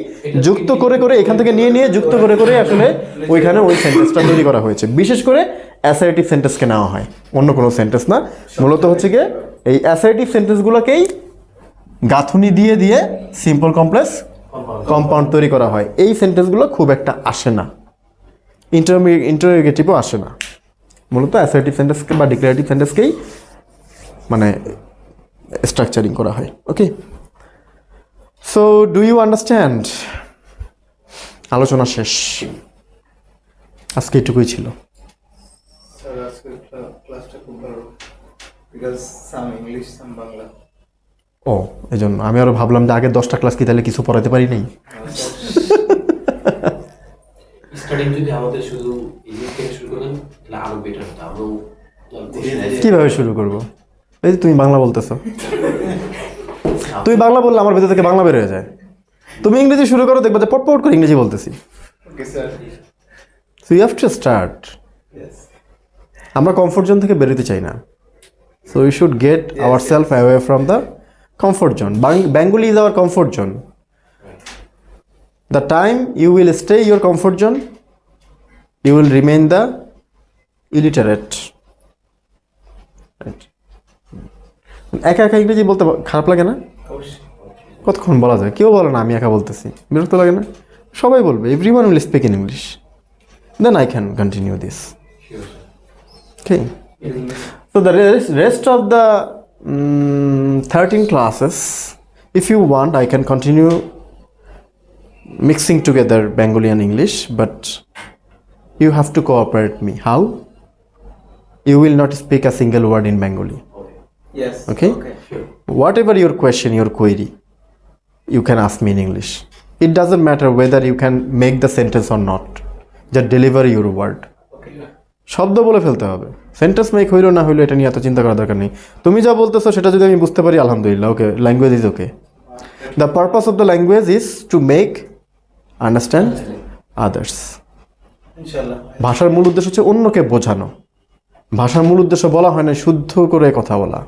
যুক্ত করে করে এখান থেকে নিয়ে নিয়ে যুক্ত করে করে আসলে ওইখানে ওই সেন্টেন্সটা তৈরি করা হয়েছে। বিশেষ করে অ্যাসার্টিভ সেন্টেন্সকে নেওয়া হয়, অন্য কোনো সেন্টেন্স না। মূলত হচ্ছে গিয়ে এই অ্যাসার্টিভ সেন্টেন্সগুলোকেই গাঁথুনি দিয়ে দিয়ে সিম্পল কমপ্লেক্স কম্পাউন্ড তৈরি করা হয়। এই সেন্টেন্সগুলো খুব একটা আসে না, ইন্টারোগেটিভও আসে না। মূলত অ্যাসার্টিভ সেন্টেন্সকে বা ডিক্লারেটিভ সেন্টেন্সকেই মানে স্ট্রাকচারিং করা হয়। ওকে, সো ডু ইউ আন্ডারস্ট্যান্ড? আলোচনা শেষ, আজকে এটুকুই ছিল। স্যার আজকে ক্লাসটা খুব ভালো, বিকজ সাম ইংলিশ সাম বাংলা। ও, এই জন্য আমি আরও ভাবলাম যে আগের 10টা ক্লাস কি তাহলে কিছু পড়াতে পারি নাই। স্টার্টিং যদি আমাদের শুধু ইংলিশ থেকে শুরু করেন তাহলে আরো বেটার হতো। আমরাও কিভাবে শুরু করব? এই যে তুমি বাংলা বলতেছো, তুমি বাংলা বললে আমার ভেতর থেকে বাংলা বের হয়ে যায়। তুমি ইংরেজি শুরু করো, দেখবে যে পটপট করে ইংরেজি বলতেছি। Okay sir, so you have to start. Yes আমরা কমফোর্ট জোন থেকে বেরোতে চাই না, so we should get our self away from the comfort zone. Bengali is our comfort zone. The time you will stay your comfort zone, you will remain the illiterate. Right. একা একা ইংরেজি বলতে খারাপ লাগে না? অবশ্যই। কতক্ষণ বলা যায়? কেউ বলে না আমি একা বলতেছি, বিরক্ত লাগে না? সবাই বলবে, everyone will speak in English. Then I can continue this. Okay. So the rest of the 13 classes, if you want, I can continue mixing together Bengali and English, but you have to cooperate me. How? You will not speak a single word in Bengali. Yes. Okay? sure. Whatever your question, your query, you can ask me in English. It doesn't matter whether you can make the sentence or not. Just deliver your word. Okay. শব্দ বলে ফেলতে হবে। সেন্টেন্স মেক হইলো না হইলো এটা নিয়ে এত চিন্তা করার দরকার নেই। তুমি যা বলতেছো সেটা যদি আমি বুঝতে পারি আলহামদুলিল্লাহ, okay, language is okay. The purpose of the language is to make understand others. ইনশাআল্লাহ। ভাষার মূল উদ্দেশ্য হচ্ছে অন্যকে বোঝানো। ভাষার মূল উদ্দেশ্য বলা হয় না শুদ্ধ করে কথা বলা,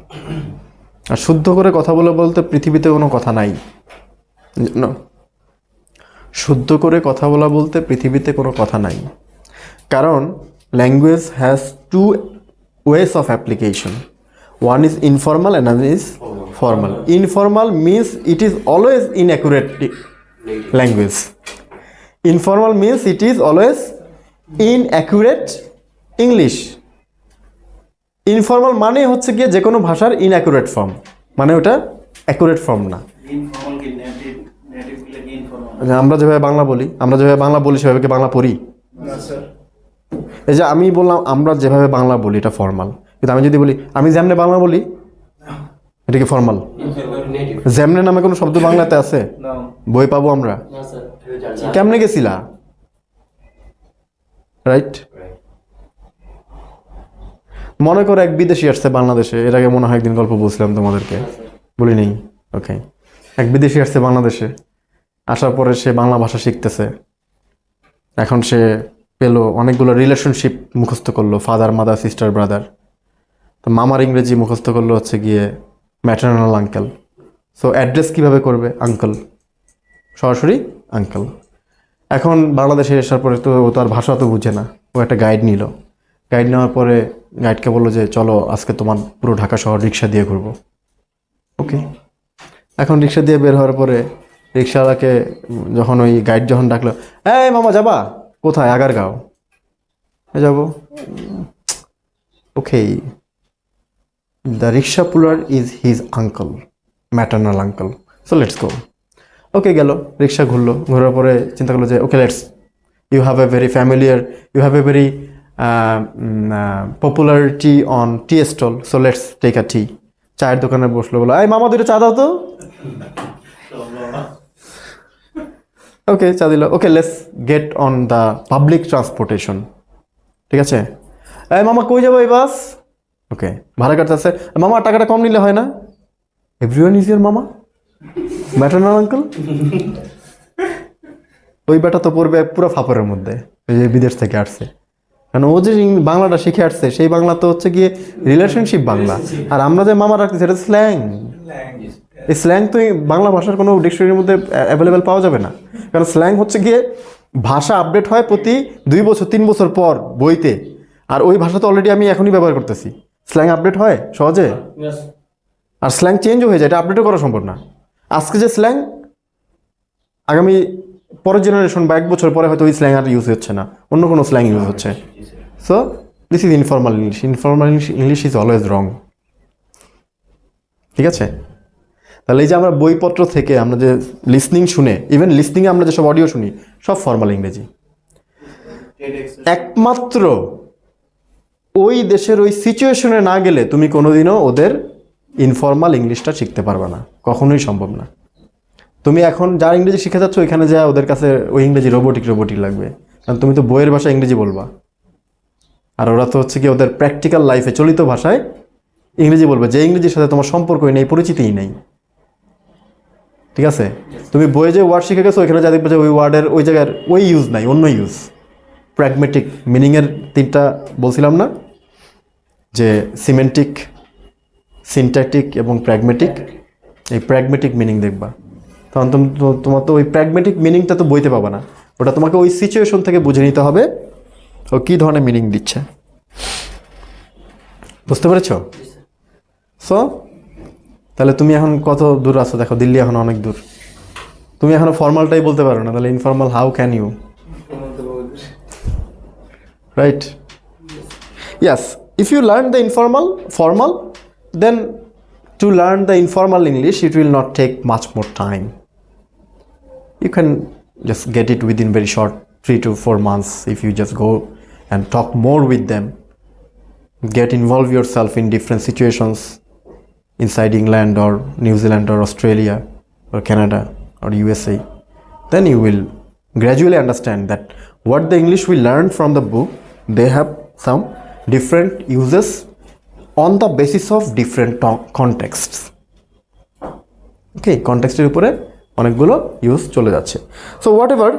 আর শুদ্ধ করে কথা বলতে পৃথিবীতে কোনো কথা নাই। No. শুদ্ধ করে কথা বলা বলতে পৃথিবীতে কোনো কথা নাই, কারণ language has two ways of application. One is informal and other is formal. Informal means it is always inaccurate language. Informal means it is always inaccurate English. Informal মানে হচ্ছে গিয়ে যে কোনো ভাষার ইনঅ্যাকুরেট ফর্ম, মানে ওটা অ্যাকুরেট ফর্ম না। ইনফর্মাল কি নেটিভ গুলো কি ইনফর্মাল? আমরা যেভাবে বাংলা বলি সেভাবে কি বাংলা পড়ি? না স্যার। এই যে আমি বললাম আমরা যেভাবে বাংলা বলি এটা ফর্মাল, কিন্তু আমি যদি বলি আমি যেমনে বাংলা বলি, এটা কি ফর্মাল? নেটিভ যেমনে নামে কোনো শব্দ বাংলাতে আছে? না বই পাবো আমরা? না স্যার, কেমনে গেছিলা? রাইট? মনে করো এক বিদেশি আসছে বাংলাদেশে, এর আগে মনে হয় একদিন গল্প বলছিলাম তোমাদেরকে, বলি নেই? ওকে, এক বিদেশি আসছে বাংলাদেশে, আসার পরে সে বাংলা ভাষা শিখতেছে। এখন সে পেলো অনেকগুলো রিলেশনশিপ মুখস্থ করলো, ফাদার মাদার সিস্টার ব্রাদার। তো মামার ইংরেজি মুখস্থ করলো হচ্ছে গিয়ে ম্যাটারনাল আঙ্কেল। সো অ্যাড্রেস কিভাবে করবে? আঙ্কেল, সরাসরি আঙ্কেল। এখন বাংলাদেশে আসার পরে তো ও তার ভাষা তো বুঝে না, ও একটা গাইড নিল। গাইড নেওয়ার পরে গাইডকে বললো যে চলো আজকে তোমার পুরো ঢাকা শহর রিক্সা দিয়ে ঘুরবো। ওকে, এখন রিক্সা দিয়ে বের হওয়ার পরে রিক্সাওয়ালাকে যখন ওই গাইড যখন ডাকলো, এই মামা যাবা কোথায়? আগারগাঁও যাবো। Okay, the rickshaw puller is his uncle, maternal uncle, so let's go. Okay, গেল, রিক্সা ঘুরলো, ঘোরার পরে চিন্তা করলো যে okay let's, you have a very familiar, you have a very popularity on tea stall, so let's take a tea. চায়ের দোকানে বসলো, বলো এই মামা দুটো চা দাও তো। ওকে, চা দিল। Okay, let's get on the public transportation. ঠিক আছে, এই মামা কই যাবো এই বাস? ওকে, ভাড়া কাটতে আছে, মামা টাকাটা কম নিলে হয় না? এভরিওয়ান ইজ ইয়োর মামা, ম্যাটারনাল আঙ্কেল। ওই বেটা তো পড়বে পুরো ফাপড়ের মধ্যে, ওই যে বিদেশ থেকে আসছে। কারণ ও যে বাংলাটা শিখে আসছে সেই বাংলা তো হচ্ছে গিয়ে রিলেশনশিপ বাংলা, আর আমরা যে মামা রাখছি সেটা স্ল্যাং। এই স্ল্যাং তো বাংলা ভাষার কোনো ডিকশনারির মধ্যে অ্যাভেলেবেল পাওয়া যাবে না, কারণ স্ল্যাং হচ্ছে গিয়ে ভাষা আপডেট হয় প্রতি 2 বছর 3 বছর পর বইতে, আর ওই ভাষা তো অলরেডি আমি এখনই ব্যবহার করতেছি। স্ল্যাং আপডেট হয় সহজে, আর স্ল্যাং চেঞ্জও হয়ে যায়, এটা আপডেটও করা সম্ভব না। আজকে যে স্ল্যাং, আগামী পরের জেনারেশন বা 1 বছর পরে হয়তো ওই স্ল্যাং আর ইউজ হচ্ছে না, অন্য কোনো স্ল্যাং ইউজ হচ্ছে। So this is informal English. Informal English is always wrong. ঠিক আছে, তাহলে এই যে আমরা বইপত্র থেকে আমরা যে লিসনিং শুনে, ইভেন লিসনিংয়ে আমরা যেসব অডিও শুনি সব ফর্মাল ইংরেজি। একমাত্র ওই দেশের ওই সিচুয়েশনে না গেলে তুমি কোনোদিনও ওদের ইনফর্মাল ইংলিশটা শিখতে পারবে না, কখনোই সম্ভব না। তুমি এখন যার ইংরেজি শিখে যাচ্ছ ওইখানে যা ওদের কাছে ওই ইংরেজি রোবোটিক লাগবে, কারণ তুমি তো বইয়ের ভাষায় ইংরেজি বলবা, আর ওরা তো হচ্ছে কি ওদের প্র্যাকটিক্যাল লাইফে চলিত ভাষায় ইংরেজি বলবে, যে ইংরেজির সাথে তোমার সম্পর্কই নেই, পরিচিতিই নেই। ঠিক আছে, তুমি বইয়ে যে ওয়ার্ড শিখে গেছো ওইখানে যা দেখবে যে ওই ওয়ার্ডের ওই জায়গার ওই ইউজ নাই, অন্য ইউজ। প্র্যাগমেটিক মিনিংয়ের 3টা বলছিলাম না, যে সিমেন্টিক, সিনট্যাকটিক এবং প্র্যাগমেটিক। এই প্র্যাগমেটিক মিনিং দেখবা, তখন তোমার তো ওই প্র্যাগমেটিক মিনিংটা তো বইতে পাবা না, ওটা তোমাকে ওই সিচুয়েশন থেকে বুঝে নিতে হবে ও কী ধরনের মিনিং দিচ্ছে। বুঝতে পেরেছ? সো তাহলে তুমি এখন কত দূর আছো দেখো, দিল্লি এখন অনেক দূর, তুমি এখনো ফর্মালটাই বলতে পারো না, তাহলে informal how can you? Right? Yes, if you learn the formal, then to learn the informal English it will not take much more time. You can just get it within very short 3 to 4 months if you just go and talk more with them, involve yourself in different situations inside England or New Zealand or Australia or Canada or USA. Then you will gradually understand that what the English we learn from the book, they have some different uses on the basis of different contexts. ওকে, কনটেক্সটের উপরে অনেকগুলো ইউজ চলে যাচ্ছে। So what ever,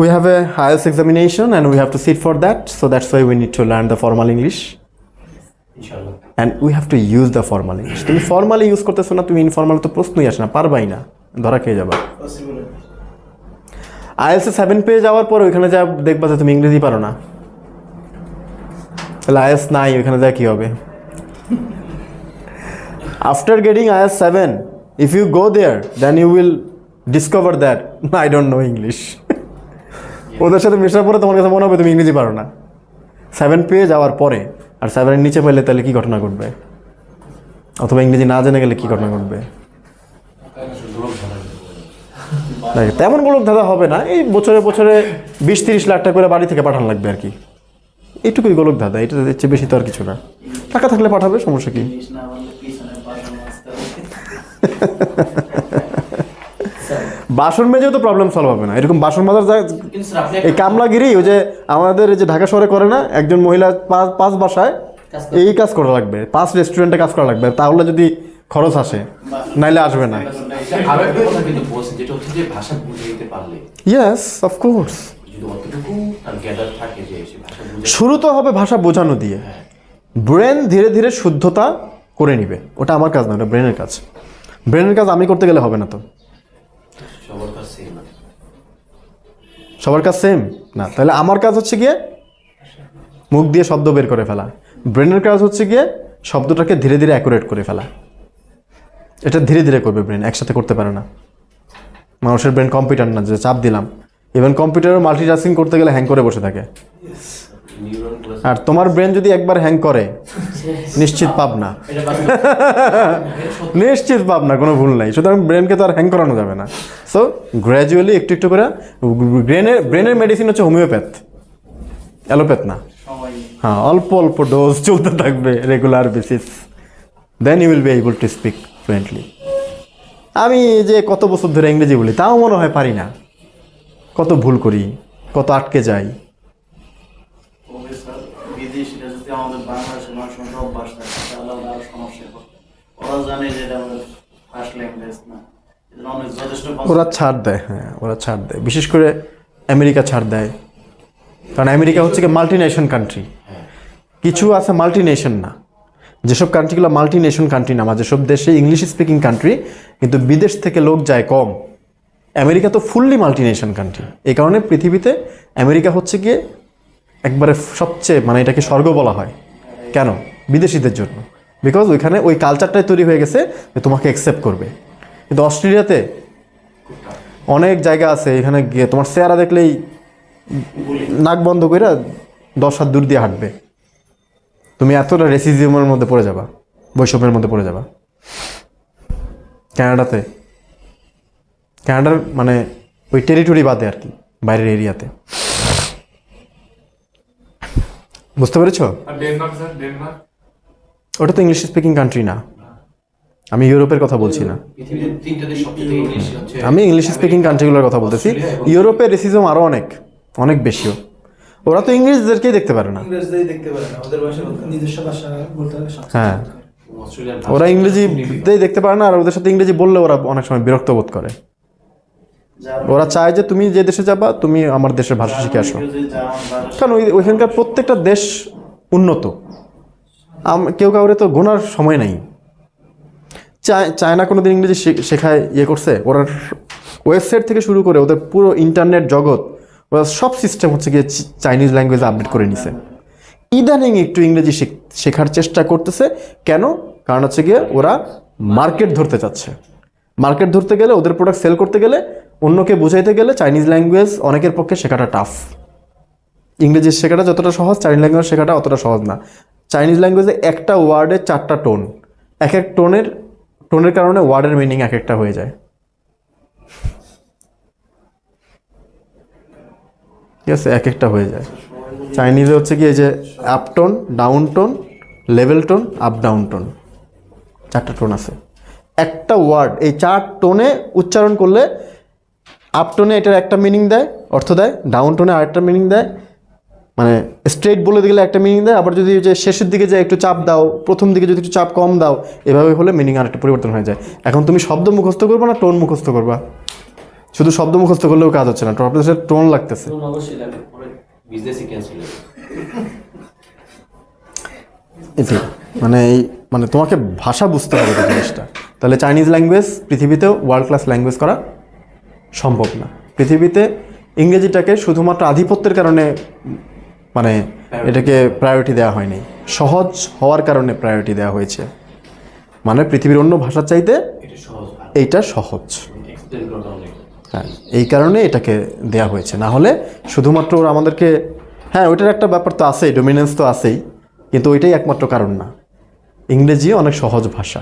we have a IELTS examination and we have to sit for that, so that's why we need to learn the formal English ইনশাআল্লাহ। and we have to use the formal English. তুমি ফর্মালি ইউজ করতেছো না, তুমি ইনফর্মাল তো প্রশ্নই আসে না, পারবাই না, ধরা খেয়ে যাবা। পসিবল IELTS 7 পেয়ে যাওয়ার পর ওইখানে যা দেখবা যে তুমি ইংরেজি পারো না, তাহলে IELTS নাই, ওইখানে যা কি হবে? After getting IELTS 7, if you go there, then you will discover that I don't know English. ওদের সাথে মেশার পরে তোমার কাছে মনে হবে তুমি ইংরেজি পারো না। 7 পেয়ে যাওয়ার পরে আর 7-এর নিচে পেলে তাহলে কি ঘটনা ঘটবে, অথবা ইংরেজি না জেনে গেলে কি ঘটনা ঘটবে? তেমন গোলক ধাঁধা হবে না, এই বছরে বছরে 20-30 লাখ টাকা করে বাড়ি থেকে পাঠানো লাগবে আর কি, এইটুকুই গোলক ধাঁধা, এটা চেয়ে বেশি তো আর কিছু না। টাকা থাকলে পাঠাবে, সমস্যা কি? বাসন মেজেও তো প্রবলেম সলভ হবে না, এরকম বাসন মাজার কিন্তু স্যার আপনি এই কামলাগিরি, ওই যে আমাদের এই যে ঢাকা শহরে করে না, একজন মহিলা 5 বাসায় এই কাজ করা লাগবে, 5 রেস্টুরেন্টে কাজ করা লাগবে, তাহলে যদি খরচ আসে, নাইলে আসবে না। আরো একটা কথা কিন্তু বলছেন, যেটা হচ্ছে যে ভাষা বুঝে নিতে পারলে, ইয়েস অফকোর্স, যদি অতটুকু তার গ্যাদার থাকে যে সে ভাষা বুঝে, শুরু তো হবে ভাষা বোঝানো দিয়ে, ব্রেন ধীরে ধীরে শুদ্ধতা করে নিবে। ওটা আমার কাজ না, ওটা ব্রেনের কাজ। ব্রেনের কাজ আমি করতে গেলে হবে না তো, সবার কাছে সেম না। সবার কাজ সেম না, তাহলে আমার কাজ হচ্ছে গিয়ে মুখ দিয়ে শব্দ বের করে ফেলা, ব্রেনের কাজ হচ্ছে গিয়ে শব্দটাকে ধীরে ধীরে অ্যাকুরেট করে ফেলা। এটা ধীরে ধীরে করবে ব্রেন, একসাথে করতে পারে না। মানুষের ব্রেন কম্পিউটার না যে চাপ দিলাম, ইভেন কম্পিউটারও মাল্টিটাস্কিং করতে গেলে হ্যাং করে বসে থাকে। নিউরন প্লাস আর তোমার ব্রেন যদি একবার হ্যাং করে, নিশ্চিত পাব না, এটা বাস নিশ্চিত পাব না, কোনো ভুল নাই। সুতরাং ব্রেনকে তো আর হ্যাং করানো যাবে না। সো গ্র্যাজুয়ালি একটু একটু করে, ব্রেনের মেডিসিন হচ্ছে হোমিওপ্যাথ, অ্যালোপ্যাথ না। হ্যাঁ, অল্প অল্প ডোজ চলতে থাকবে regular basis, then you will be able to speak fluently. আমি যে কত বছর ধরে ইংরেজি বলি, তাও মনে হয় পারি না, কত ভুল করি, কত আটকে যাই। বিদেশিরা যদি আমাদের বাংলাদেশের মানুষের মধ্যে অভ্যাস থাকে, তাহলে ওরা আরো সমস্যা হবে। ওরা জানে যে এটা আমাদের ফার্স্ট ল্যাঙ্গুয়েজ না, এজন্য অনেক যথেষ্ট ওরা ছাড় দেয়, হ্যাঁ ওরা ছাড় দেয়, বিশেষ করে আমেরিকা ছাড় দেয়, কারণ আমেরিকা হচ্ছে কি মাল্টি নেশন কান্ট্রি। কিছু আছে মাল্টি নেশন না, যেসব কান্ট্রিগুলো মাল্টি নেশন কান্ট্রি না, যেসব দেশে ইংলিশ স্পিকিং কান্ট্রি কিন্তু বিদেশ থেকে লোক যায় কম, আমেরিকা তো ফুললি মাল্টি নেশন কান্ট্রি। এই কারণে পৃথিবীতে আমেরিকা হচ্ছে গিয়ে একবারে সবচেয়ে, মানে এটাকে স্বর্গ বলা হয়। কেন? বিদেশিদের জন্য, বিকজ ওইখানে ওই কালচারটাই তৈরি হয়ে গেছে যে তোমাকে অ্যাকসেপ্ট করবে। কিন্তু অস্ট্রেলিয়াতে অনেক জায়গা আছে, এখানে গিয়ে তোমার চেহারা দেখলেই নাক বন্ধ করে 10 হাত দূর দিয়ে হাঁটবে, তুমি এতটা রেসিজমের মধ্যে পড়ে যাবা, বৈষম্যের মধ্যে পড়ে যাবা। কানাডার মানে ওই টেরিটরি বাদে আর কি, বাইরের এরিয়াতে। বুঝতে পেরেছ? ওটা তো ইংলিশ স্পিকিং কান্ট্রি না, আমি ইউরোপের কথা বলছি না, পৃথিবীর 3টা দেশ সবচেয়ে ইংলিশ হচ্ছে, আমি ইংলিশ স্পিকিং কান্ট্রিগুলোর কথা বলতেছি। ইউরোপের রেসিজম আরও অনেক বেশিও। ওরা তো ইংরেজদেরকেই দেখতে পারে না, ইংরেজদের দেখতে পারে না, ওদের ভাষা নিজস্ব ভাষা বলতে হবে। হ্যাঁ অস্ট্রেলিয়ার ওরা ইংরেজিতেই দেখতে পারে না, আর ওদের সাথে ইংরেজি বললে ওরা অনেক সময় বিরক্ত বোধ করে। ওরা চায় যে তুমি যে দেশে যাবা, তুমি আমার দেশের ভাষা শিখে আসো, কারণ ওইখানকার প্রত্যেকটা দেশ উন্নত। কেউ কাউরে তো গোনার সময় নাই। চায়না কোনো দিন ইংরেজি শেখায় ইয়ে করছে? ওরা ওয়েবসাইট থেকে শুরু করে ওদের পুরো ইন্টারনেট জগৎ, ওরা সব সিস্টেম হচ্ছে গিয়ে চাইনিজ ল্যাঙ্গুয়েজে আপডেট করে নিছে। ইদানিং একটু ইংরেজি শেখার চেষ্টা করতেছে। কেন? কারণ হচ্ছে গিয়ে ওরা মার্কেট ধরতে চাচ্ছে। মার্কেট ধরতে গেলে, ওদের প্রোডাক্ট সেল করতে গেলে, অন্যকে বোঝাইতে গেলে চাইনিজ ল্যাঙ্গুয়েজ অনেকের পক্ষে শেখাটা টাফ। ইংরেজি শেখাটা যতটা সহজ, চাইনিজ ল্যাঙ্গুয়েজ শেখাটা অতটা সহজ না। চাইনিজ ল্যাঙ্গুয়েজে একটা ওয়ার্ডে 4টা টোন, এক এক টোনের কারণে ওয়ার্ডের মিনিং এক একটা হয়ে যায়। ঠিক আছে, এক একটা হয়ে যায়। চাইনিজে হচ্ছে কি, এই যে up tone, down tone, level tone, up down tone, 4টা টোন আছে। একটা ওয়ার্ড এই 4 টোনে উচ্চারণ করলে, আপ টোনে এটার একটা মিনিং দেয়, অর্থ দেয়, ডাউন টোনে আরেকটা মিনিং দেয়, মানে স্ট্রেট বলে দিলে একটা মিনিং দেয়, আবার যদি যে শেষের দিকে যে একটু চাপ দাও, প্রথম দিকে যদি একটু চাপ কম দাও, এভাবে হলে মিনিং আরেকটা পরিবর্তন হয়ে যায়। এখন তুমি শব্দ মুখস্থ করবা না টোন মুখস্থ করবা? শুধু শব্দ মুখস্থ করলেও কাজ হচ্ছে না, টোন লাগতেছে। অবশ্যই লাগে, পরে বিজনেসই ক্যান্সেল হবে। এটাই মানে তোমাকে ভাষা বুঝতে হবে এই জিনিসটা। তাহলে চাইনিজ ল্যাঙ্গুয়েজ পৃথিবীতেও ওয়ার্ল্ড ক্লাস ল্যাঙ্গুয়েজ করা সম্ভব না। পৃথিবীতে ইংরেজিটাকে শুধুমাত্র আধিপত্যের কারণে মানে এটাকে প্রায়োরিটি দেওয়া হয়নি, সহজ হওয়ার কারণে প্রায়োরিটি দেওয়া হয়েছে। মানে পৃথিবীর অন্য ভাষার চাইতে এটা সহজ, এইটা সহজ, এক্সপ্লেন করা অনেক। হ্যাঁ, এই কারণে এটাকে দেওয়া হয়েছে। না হলে শুধুমাত্র ওরা আমাদেরকে, হ্যাঁ ওইটার একটা ব্যাপার তো আছেই, ডোমিনেন্স তো আছেই, কিন্তু ওইটাই একমাত্র কারণ না। ইংরেজি অনেক সহজ ভাষা।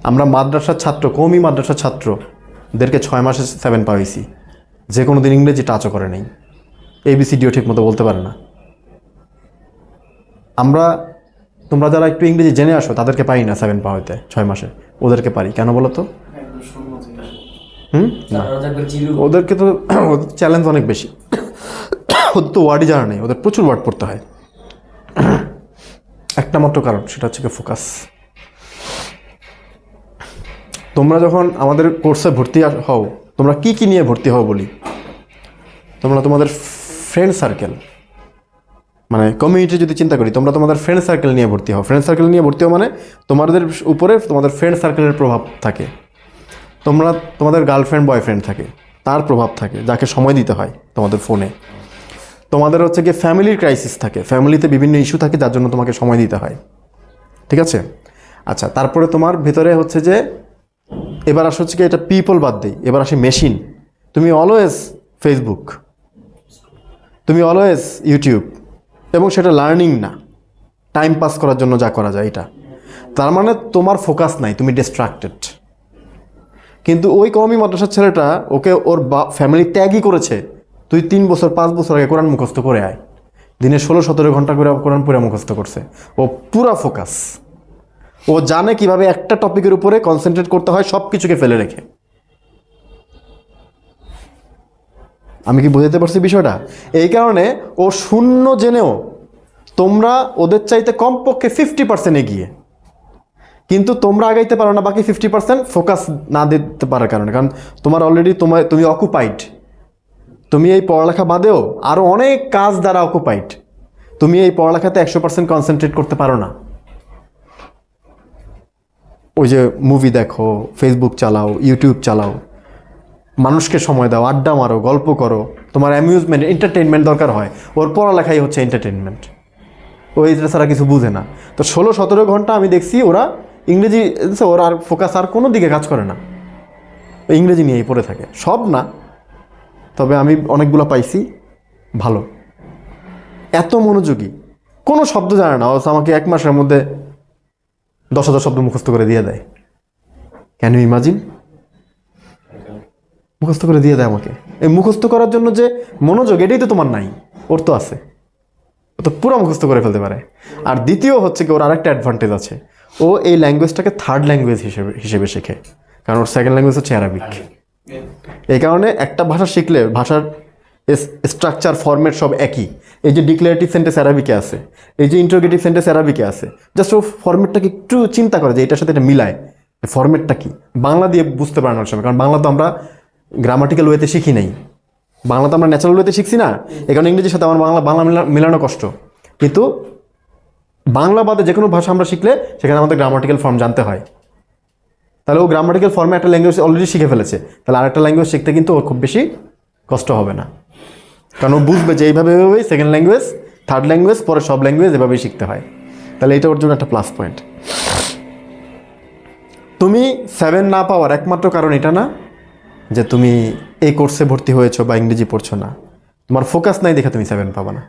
আমরা মাদ্রাসার ছাত্র, কওমি মাদ্রাসার ছাত্রদেরকে 6 মাসে 7 পাইছি, যে কোনো দিন ইংরেজি টাচও করে নেই, ABCDও ঠিক মতো বলতে পারে না। তোমরা যারা একটু ইংরেজি জেনে আসো তাদেরকে পারি না 7 পাওয়াতে 6 মাসে, ওদেরকে পারি। কেন বলো তো? একদম শূন্য থেকে। না, ওদেরকে তো ওদের চ্যালেঞ্জ অনেক বেশি। ওদের তো ওয়ার্ডই জানা নেই, ওদের প্রচুর ওয়ার্ড পড়তে হয়। একটা মাত্র কারণ, সেটা হচ্ছে ফোকাস। তোমরা যখন আমাদের কোর্সে ভর্তি হও, তোমরা কি কি নিয়ে ভর্তি হও বলি? তোমরা তোমাদের ফ্রেন্ড সার্কেল, মানে কমিউনিটি যদি চিন্তা করি, তোমরা তোমাদের ফ্রেন্ড সার্কেল নিয়ে ভর্তি হও। ফ্রেন্ড সার্কেল নিয়ে ভর্তি হও মানে তোমাদের উপরে তোমাদের ফ্রেন্ড সার্কেলের প্রভাব থাকে। তোমাদের গার্লফ্রেন্ড বয়ফ্রেন্ড থাকে, তার প্রভাব থাকে, যাকে সময় দিতে হয় তোমাদের ফোনে। তোমাদের হচ্ছে গিয়ে ফ্যামিলির ক্রাইসিস থাকে, ফ্যামিলিতে বিভিন্ন ইস্যু থাকে যার জন্য তোমাকে সময় দিতে হয়, ঠিক আছে? আচ্ছা, তারপরে তোমার ভেতরে হচ্ছে যে, এবার আসে হচ্ছে কি, এটা পিপল বাদ দিই, এবার আসে মেশিন। তুমি অলওয়েজ ফেসবুক, তুমি অলওয়েজ ইউটিউব, এবং সেটা লার্নিং না, টাইম পাস করার জন্য যা করা যায় এটা। তার মানে তোমার ফোকাস নাই, তুমি ডিস্ট্রাক্টেড। কিন্তু ওই কওমি মাদ্রাসার ছেলেটা, ওকে ওর ফ্যামিলি ত্যাগই করেছে, তুই 3 বছর 5 বছর আগে কোরআন মুখস্থ করে আয়। দিনে 16-17 ঘন্টা করে কোরআন পুরা মুখস্থ করছে। ও পুরা ফোকাস, ও জানে কিভাবে একটা টপিকের উপরে কনসেন্ট্রেট করতে হয় সব কিছুকে ফেলে রেখে। আমি কি বুঝাতে পারছি বিষয়টা? এই কারণে ও শূন্য জেনেও তোমরা ওদের চাইতে কমপক্ষে 50% এগিয়ে, কিন্তু তোমরা আগাইতে পারো না বাকি 50% ফোকাস না দিতে পারার কারণে। কারণ তোমার অলরেডি তুমি অকুপাইড, তুমি এই পড়ালেখা বাদেও আরও অনেক কাজ দ্বারা অকুপাইড। তুমি এই পড়ালেখাতে 100% কনসেন্ট্রেট করতে পারো না। ওই যে মুভি দেখো, ফেসবুক চালাও, ইউটিউব চালাও, মানুষকে সময় দাও, আড্ডা মারো, গল্প করো, তোমার অ্যামিউজমেন্ট, এন্টারটেনমেন্ট দরকার হয়। ওর পড়ালেখাই হচ্ছে এন্টারটেনমেন্ট, ওই ছাড়া কিছু বুঝে না। তো 16-17 ঘন্টা আমি দেখছি ওরা ইংরেজি, ওর আর ফোকাস আর কোনো দিকে কাজ করে না, ইংরেজি নিয়েই পড়ে থাকে। সব না, তবে আমি অনেকগুলো পাইছি ভালো, এত মনোযোগী, কোনো শব্দ জানে না, অথচ আমাকে 1 মাসের মধ্যে 10,000 শব্দ মুখস্থ করে দিয়ে দেয়। Can you imagine? মুখস্থ করে দিয়ে দেয় আমাকে। এই মুখস্থ করার জন্য যে মনোযোগ, এটাই তো তোমার নাই, ওর তো আছে। ও তো পুরো মুখস্থ করে ফেলতে পারে। আর দ্বিতীয় হচ্ছে কি, ওর আরেকটা অ্যাডভান্টেজ আছে, ও এই ল্যাঙ্গুয়েজটাকে থার্ড ল্যাঙ্গুয়েজ হিসেবে শেখে, কারণ ওর সেকেন্ড ল্যাঙ্গুয়েজ হচ্ছে অ্যারাবিক। এই কারণে একটা ভাষা শিখলে ভাষার স্ট্রাকচার, ফরম্যাট সব একই। এই যে ডিক্লারেটিভ সেন্টেন্স অ্যারাবিকে আছে, এই যে ইন্টারোগেটিভ সেন্টেন্স অ্যারাবিকে আছে, জাস্ট ও ফরম্যাটটাকে একটু চিন্তা করে যে এটার সাথে এটা মিলায়, ফরম্যাটটা কি। বাংলা দিয়ে বুঝতে পারে না সময়, কারণ বাংলা তো আমরা গ্রামাটিক্যাল ওয়েতে শিখি নাই, বাংলা তো আমরা ন্যাচারাল ওয়েতে শিখছি না। এখানে ইংরেজির সাথে আমার বাংলা মেলানো কষ্ট। কিন্তু বাংলা বাদে যে কোনো ভাষা আমরা শিখলে সেখানে আমাদের গ্রামাটিক্যাল ফর্ম জানতে হয়। তাহলে ও গ্রামাটিক্যাল ফর্মে একটা ল্যাঙ্গুয়েজ অলরেডি শিখে ফেলেছে, তাহলে আরেকটা ল্যাঙ্গুয়েজ শিখতে কিন্তু ওর খুব বেশি কষ্ট হবে না, কারণ ও বুঝবে যে এইভাবে এভাবেই সেকেন্ড ল্যাঙ্গুয়েজ, থার্ড ল্যাঙ্গুয়েজ, পরে সব ল্যাঙ্গুয়েজ এভাবেই শিখতে হয়। তাহলে এটা ওর জন্য একটা প্লাস পয়েন্ট। তুমি 7 না পাওয়ার একমাত্র কারণ এটা না যে তুমি এই কোর্সে ভর্তি হয়েছো বা ইংরেজি পড়ছো না, তোমার ফোকাস নাই দেখে তুমি 7 পাবা না,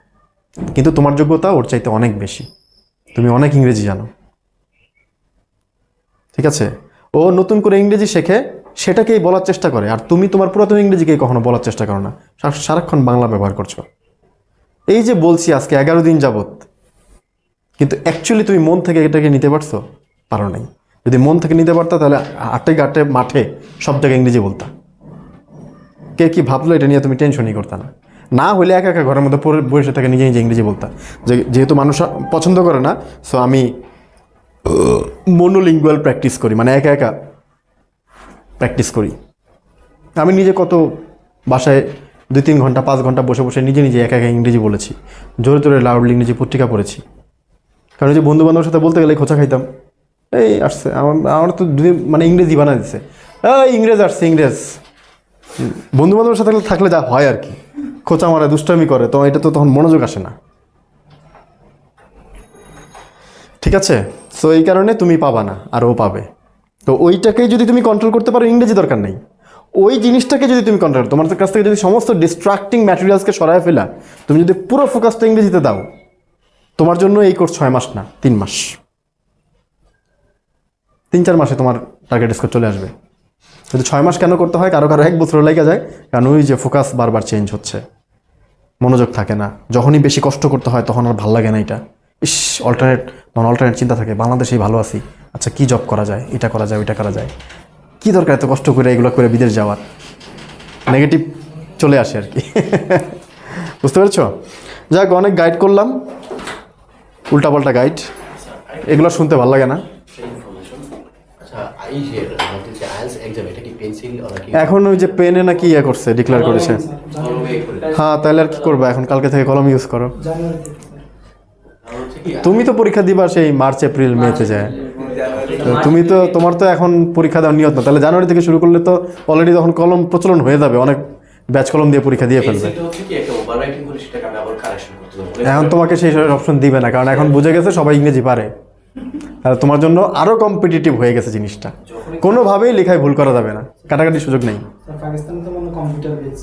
কিন্তু তোমার যোগ্যতা ওর চাইতে অনেক বেশি, তুমি অনেক ইংরেজি জানো, ঠিক আছে? ও নতুন করে ইংরেজি শেখে, সেটাকেই বলার চেষ্টা করে, আর তুমি তোমার পুরাতন ইংরেজিকেই কখনো বলার চেষ্টা করো না, সারাক্ষণ বাংলা ব্যবহার করছো। এই যে বলছি আজকে 11 দিন যাবত, কিন্তু অ্যাকচুয়ালি তুমি মন থেকে এটাকে নিতে পারছো? পারো নাই। যদি মন থেকে নিতে পারতা তাহলে হাটে ঘাটে মাঠে সব জায়গায় ইংরেজি বলতা। কে কি ভাবলো এটা নিয়ে তুমি টেনশনই করতা না। না হলে একা একা ঘরের মধ্যে বসে থেকে নিজে নিজে ইংরেজি বলতাম, যেহেতু মানুষ পছন্দ করে না, সো আমি মনোলিঙ্গুয়াল প্র্যাকটিস করি, মানে একা একা প্র্যাকটিস করি। আমি নিজে কত বাসায় 2-3 ঘন্টা 5 ঘন্টা বসে বসে নিজে নিজে একা একা ইংরেজি বলেছি, জোরে জোরে লাউডলি ইংরেজি পত্রিকা পড়েছি। কারণ যে বন্ধু বান্ধবের সাথে বলতে গেলে খোঁচা খাইতাম, এই আসছে আমার তো মানে ইংরেজি বানা দিচ্ছে, ইংরেজ আসছে ইংরেজ। বন্ধু বান্ধবের সাথে থাকলে যা হয় আর কি, খোঁচা মারে, দুষ্টামি করে, তো এটা তো তখন মনোযোগ আসে না। ঠিক আছে, সো এই কারণে তুমি পাবা না, আর ও পাবে। তো ওইটাকেই যদি তুমি কন্ট্রোল করতে পারো, ইংরেজি দরকার নেই। ওই জিনিসটাকে যদি তুমি কন্ট্রোল, তোমার কাছ থেকে যদি সমস্ত ডিস্ট্রাক্টিং ম্যাটেরিয়ালসকে সরায় ফেলা, তুমি যদি পুরো ফোকাসটা ইংরেজিতে দাও, তোমার জন্য এই কোর্স 6 মাস না 3 মাস, 3-4 মাসে তোমার টার্গেট স্কোর চলে আসবে। কিন্তু 6 মাস কেন করতে হয়? কারো 1 বছর লেগে যায়, কারণ ওই যে ফোকাস বারবার চেঞ্জ হচ্ছে, মনোযোগ থাকে না। যখনই বেশি কষ্ট করতে হয় তখন আর ভালো লাগে না, এটা ইস অল্টারনেট চিন্তা থাকে, বাংলাদেশেই ভালো আছি, আচ্ছা কী জব করা যায়, এটা করা যায়, ওইটা করা যায়, কী দরকার এত কষ্ট করে এগুলো করে বিদেশ যাওয়ার, নেগেটিভ চলে আসে আর কি। বুঝতে পেরেছো? যাক, অনেক গাইড করলাম, উল্টাপাল্টা গাইড, এগুলো শুনতে ভালো লাগে না। আচ্ছা, এই যে আমাদের যে আইএলটিএস এক্সাম, এটা কি পেন্সিল নাকি এখন ওই যে পেনে নাকি ইয়ে করছে, ডিক্লেয়ার করেছে। কলমে করে? হ্যাঁ, তাহলে আর কি করবো, এখন কালকে থেকে কলম ইউজ করো। আর হচ্ছে কি তুমি তো পরীক্ষা দিবা সেই মার্চ এপ্রিল মেতে যায়, তো তুমি তো, তোমার তো এখন পরীক্ষা দেওয়ার নিয়ত না, তাহলে জানুয়ারি থেকে শুরু করলে তো অলরেডি তখন কলম প্রচলন হয়ে যাবে, অনেক ব্যাচ কলম দিয়ে পরীক্ষা দিয়ে ফেলবে। পেন্সিলটা হচ্ছে কি একটা ওভাররাইটিং করে সেটাকে আমি আবার কারেকশন করতে পারবো। এখন তোমাকে সেই অপশন দিবে না, কারণ এখন বুঝে গেছে সবাই ইংরেজি পারে, তাহলে তোমার জন্য আরও কম্পিটিটিভ হয়ে গেছে জিনিসটা, কোনোভাবেই লেখায় ভুল করা যাবে না, কাটাকাটির সুযোগ নেই। পাকিস্তানে তো মনে কম্পিউটার বেস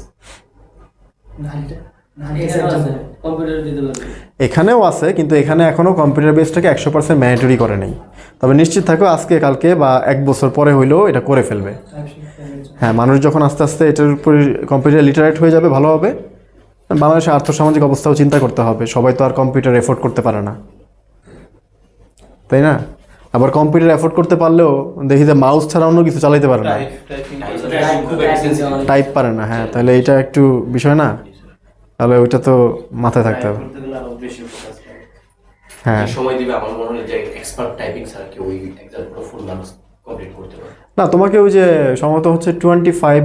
কম্পিউটার দিতে পারবে, এখানেও আছে, কিন্তু এখানে এখনও কম্পিউটার বেসটাকে 100% ম্যান্ডেটরি করে নেই। তবে নিশ্চিত থাকো, আজকে কালকে বা 1 বছর পরে হইলেও এটা করে ফেলবে। হ্যাঁ, মানুষ যখন আস্তে আস্তে এটার উপর কম্পিউটার লিটারেট হয়ে যাবে, ভালো হবে। বাংলাদেশের আর্থসামাজিক অবস্থাও চিন্তা করতে হবে, সবাই তো আর কম্পিউটার এফোর্ড করতে পারে না, তাই না? আবার কম্পিউটার এফোর্ড করতে পারলেও দেখি যে মাউস ছাড়া অন্য কিছু চালাইতে পারে না, খুব এক্সপেন্সিভ। টাইপ পারে না। হ্যাঁ, তাহলে এটা একটু বিষয় না, তাহলে ওইটা তো মাথায় থাকতে হবে। করতে গেলে আরো বেশি ফোকাস লাগে। হ্যাঁ, সময় দিবে, আমার মনে হয় যে এক্সপার্ট টাইপিং স্যার কি ওই এক্সাম পুরো ফুল মার্কস কমপ্লিট করতে পারে না, তোমাকে ওই যে সম্ভবত হচ্ছে 25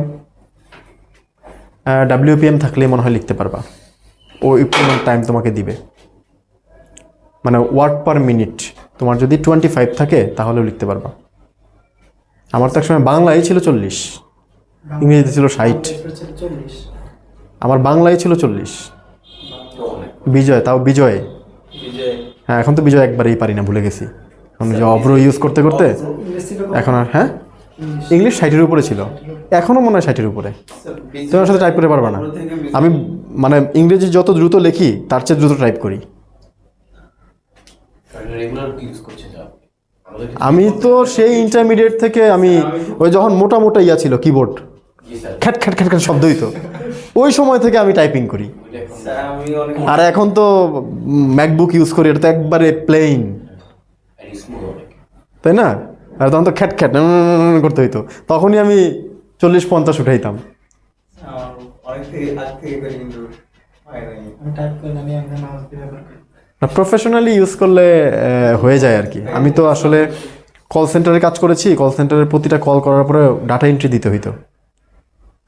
WPM থাকলেই মনে হয় লিখতে পারবা, ওই পরিমাণ টাইম তোমাকে দিবে, মানে ওয়ার্ড পার মিনিট তোমার যদি 25 থাকে তাহলেও লিখতে পারবা। আমার তো একসময় বাংলায় ছিল 40, ইংরেজিতে ছিল 60, 40 আমার বাংলায় ছিল 40। তো অনেক। বিজয়, তাও বিজয়। হ্যাঁ, এখন তো বিজয় একবারেই পারি না, ভুলে গেছি। এখন যে অভ্র ইউজ করতে করতে এখন আর, হ্যাঁ ইংলিশ 60-এর উপরে ছিল, এখনও মনে হয় 60-এর উপরে। তোমার সাথে টাইপ করতে পারবা না। আমি মানে ইংরেজি যত দ্রুত লিখি তার চেয়ে দ্রুত টাইপ করি। রেগুলার ইউজ করছে যা আমাদের আমি তো সেই ইন্টারমিডিয়েট থেকে, আমি ওই যখন মোটা মোটা ইয়া ছিল কিবোর্ড, জি স্যার, খ্যাট খ্যাট খ্যাট খ্যাট শব্দ হইতো, ওই সময় থেকে আমি টাইপিং করি। ওইটা এখন স্যার আমি অনেক আর এখন তো ম্যাকবুক ইউজ করি, এটা তো একবারে প্লেন, স্মুথ অনেক। তাই না? আর তখন তো খ্যাট খ্যাট করতে হইতো, তখনই আমি 40-50 উঠাইতাম। আমার অনেক থেকে আগ থেকে করে কিন্তু হয় নাই। আমি টাইপ করে আমি একদম মাউস দিয়ে ব্যবহার করি। প্রফেশনালি ইউজ করলে হয়ে যায় আর কি। আমি তো আসলে কল সেন্টারে কাজ করেছি, কল সেন্টারের প্রতিটা কল করার পরে ডাটা এন্ট্রি দিতে হইতো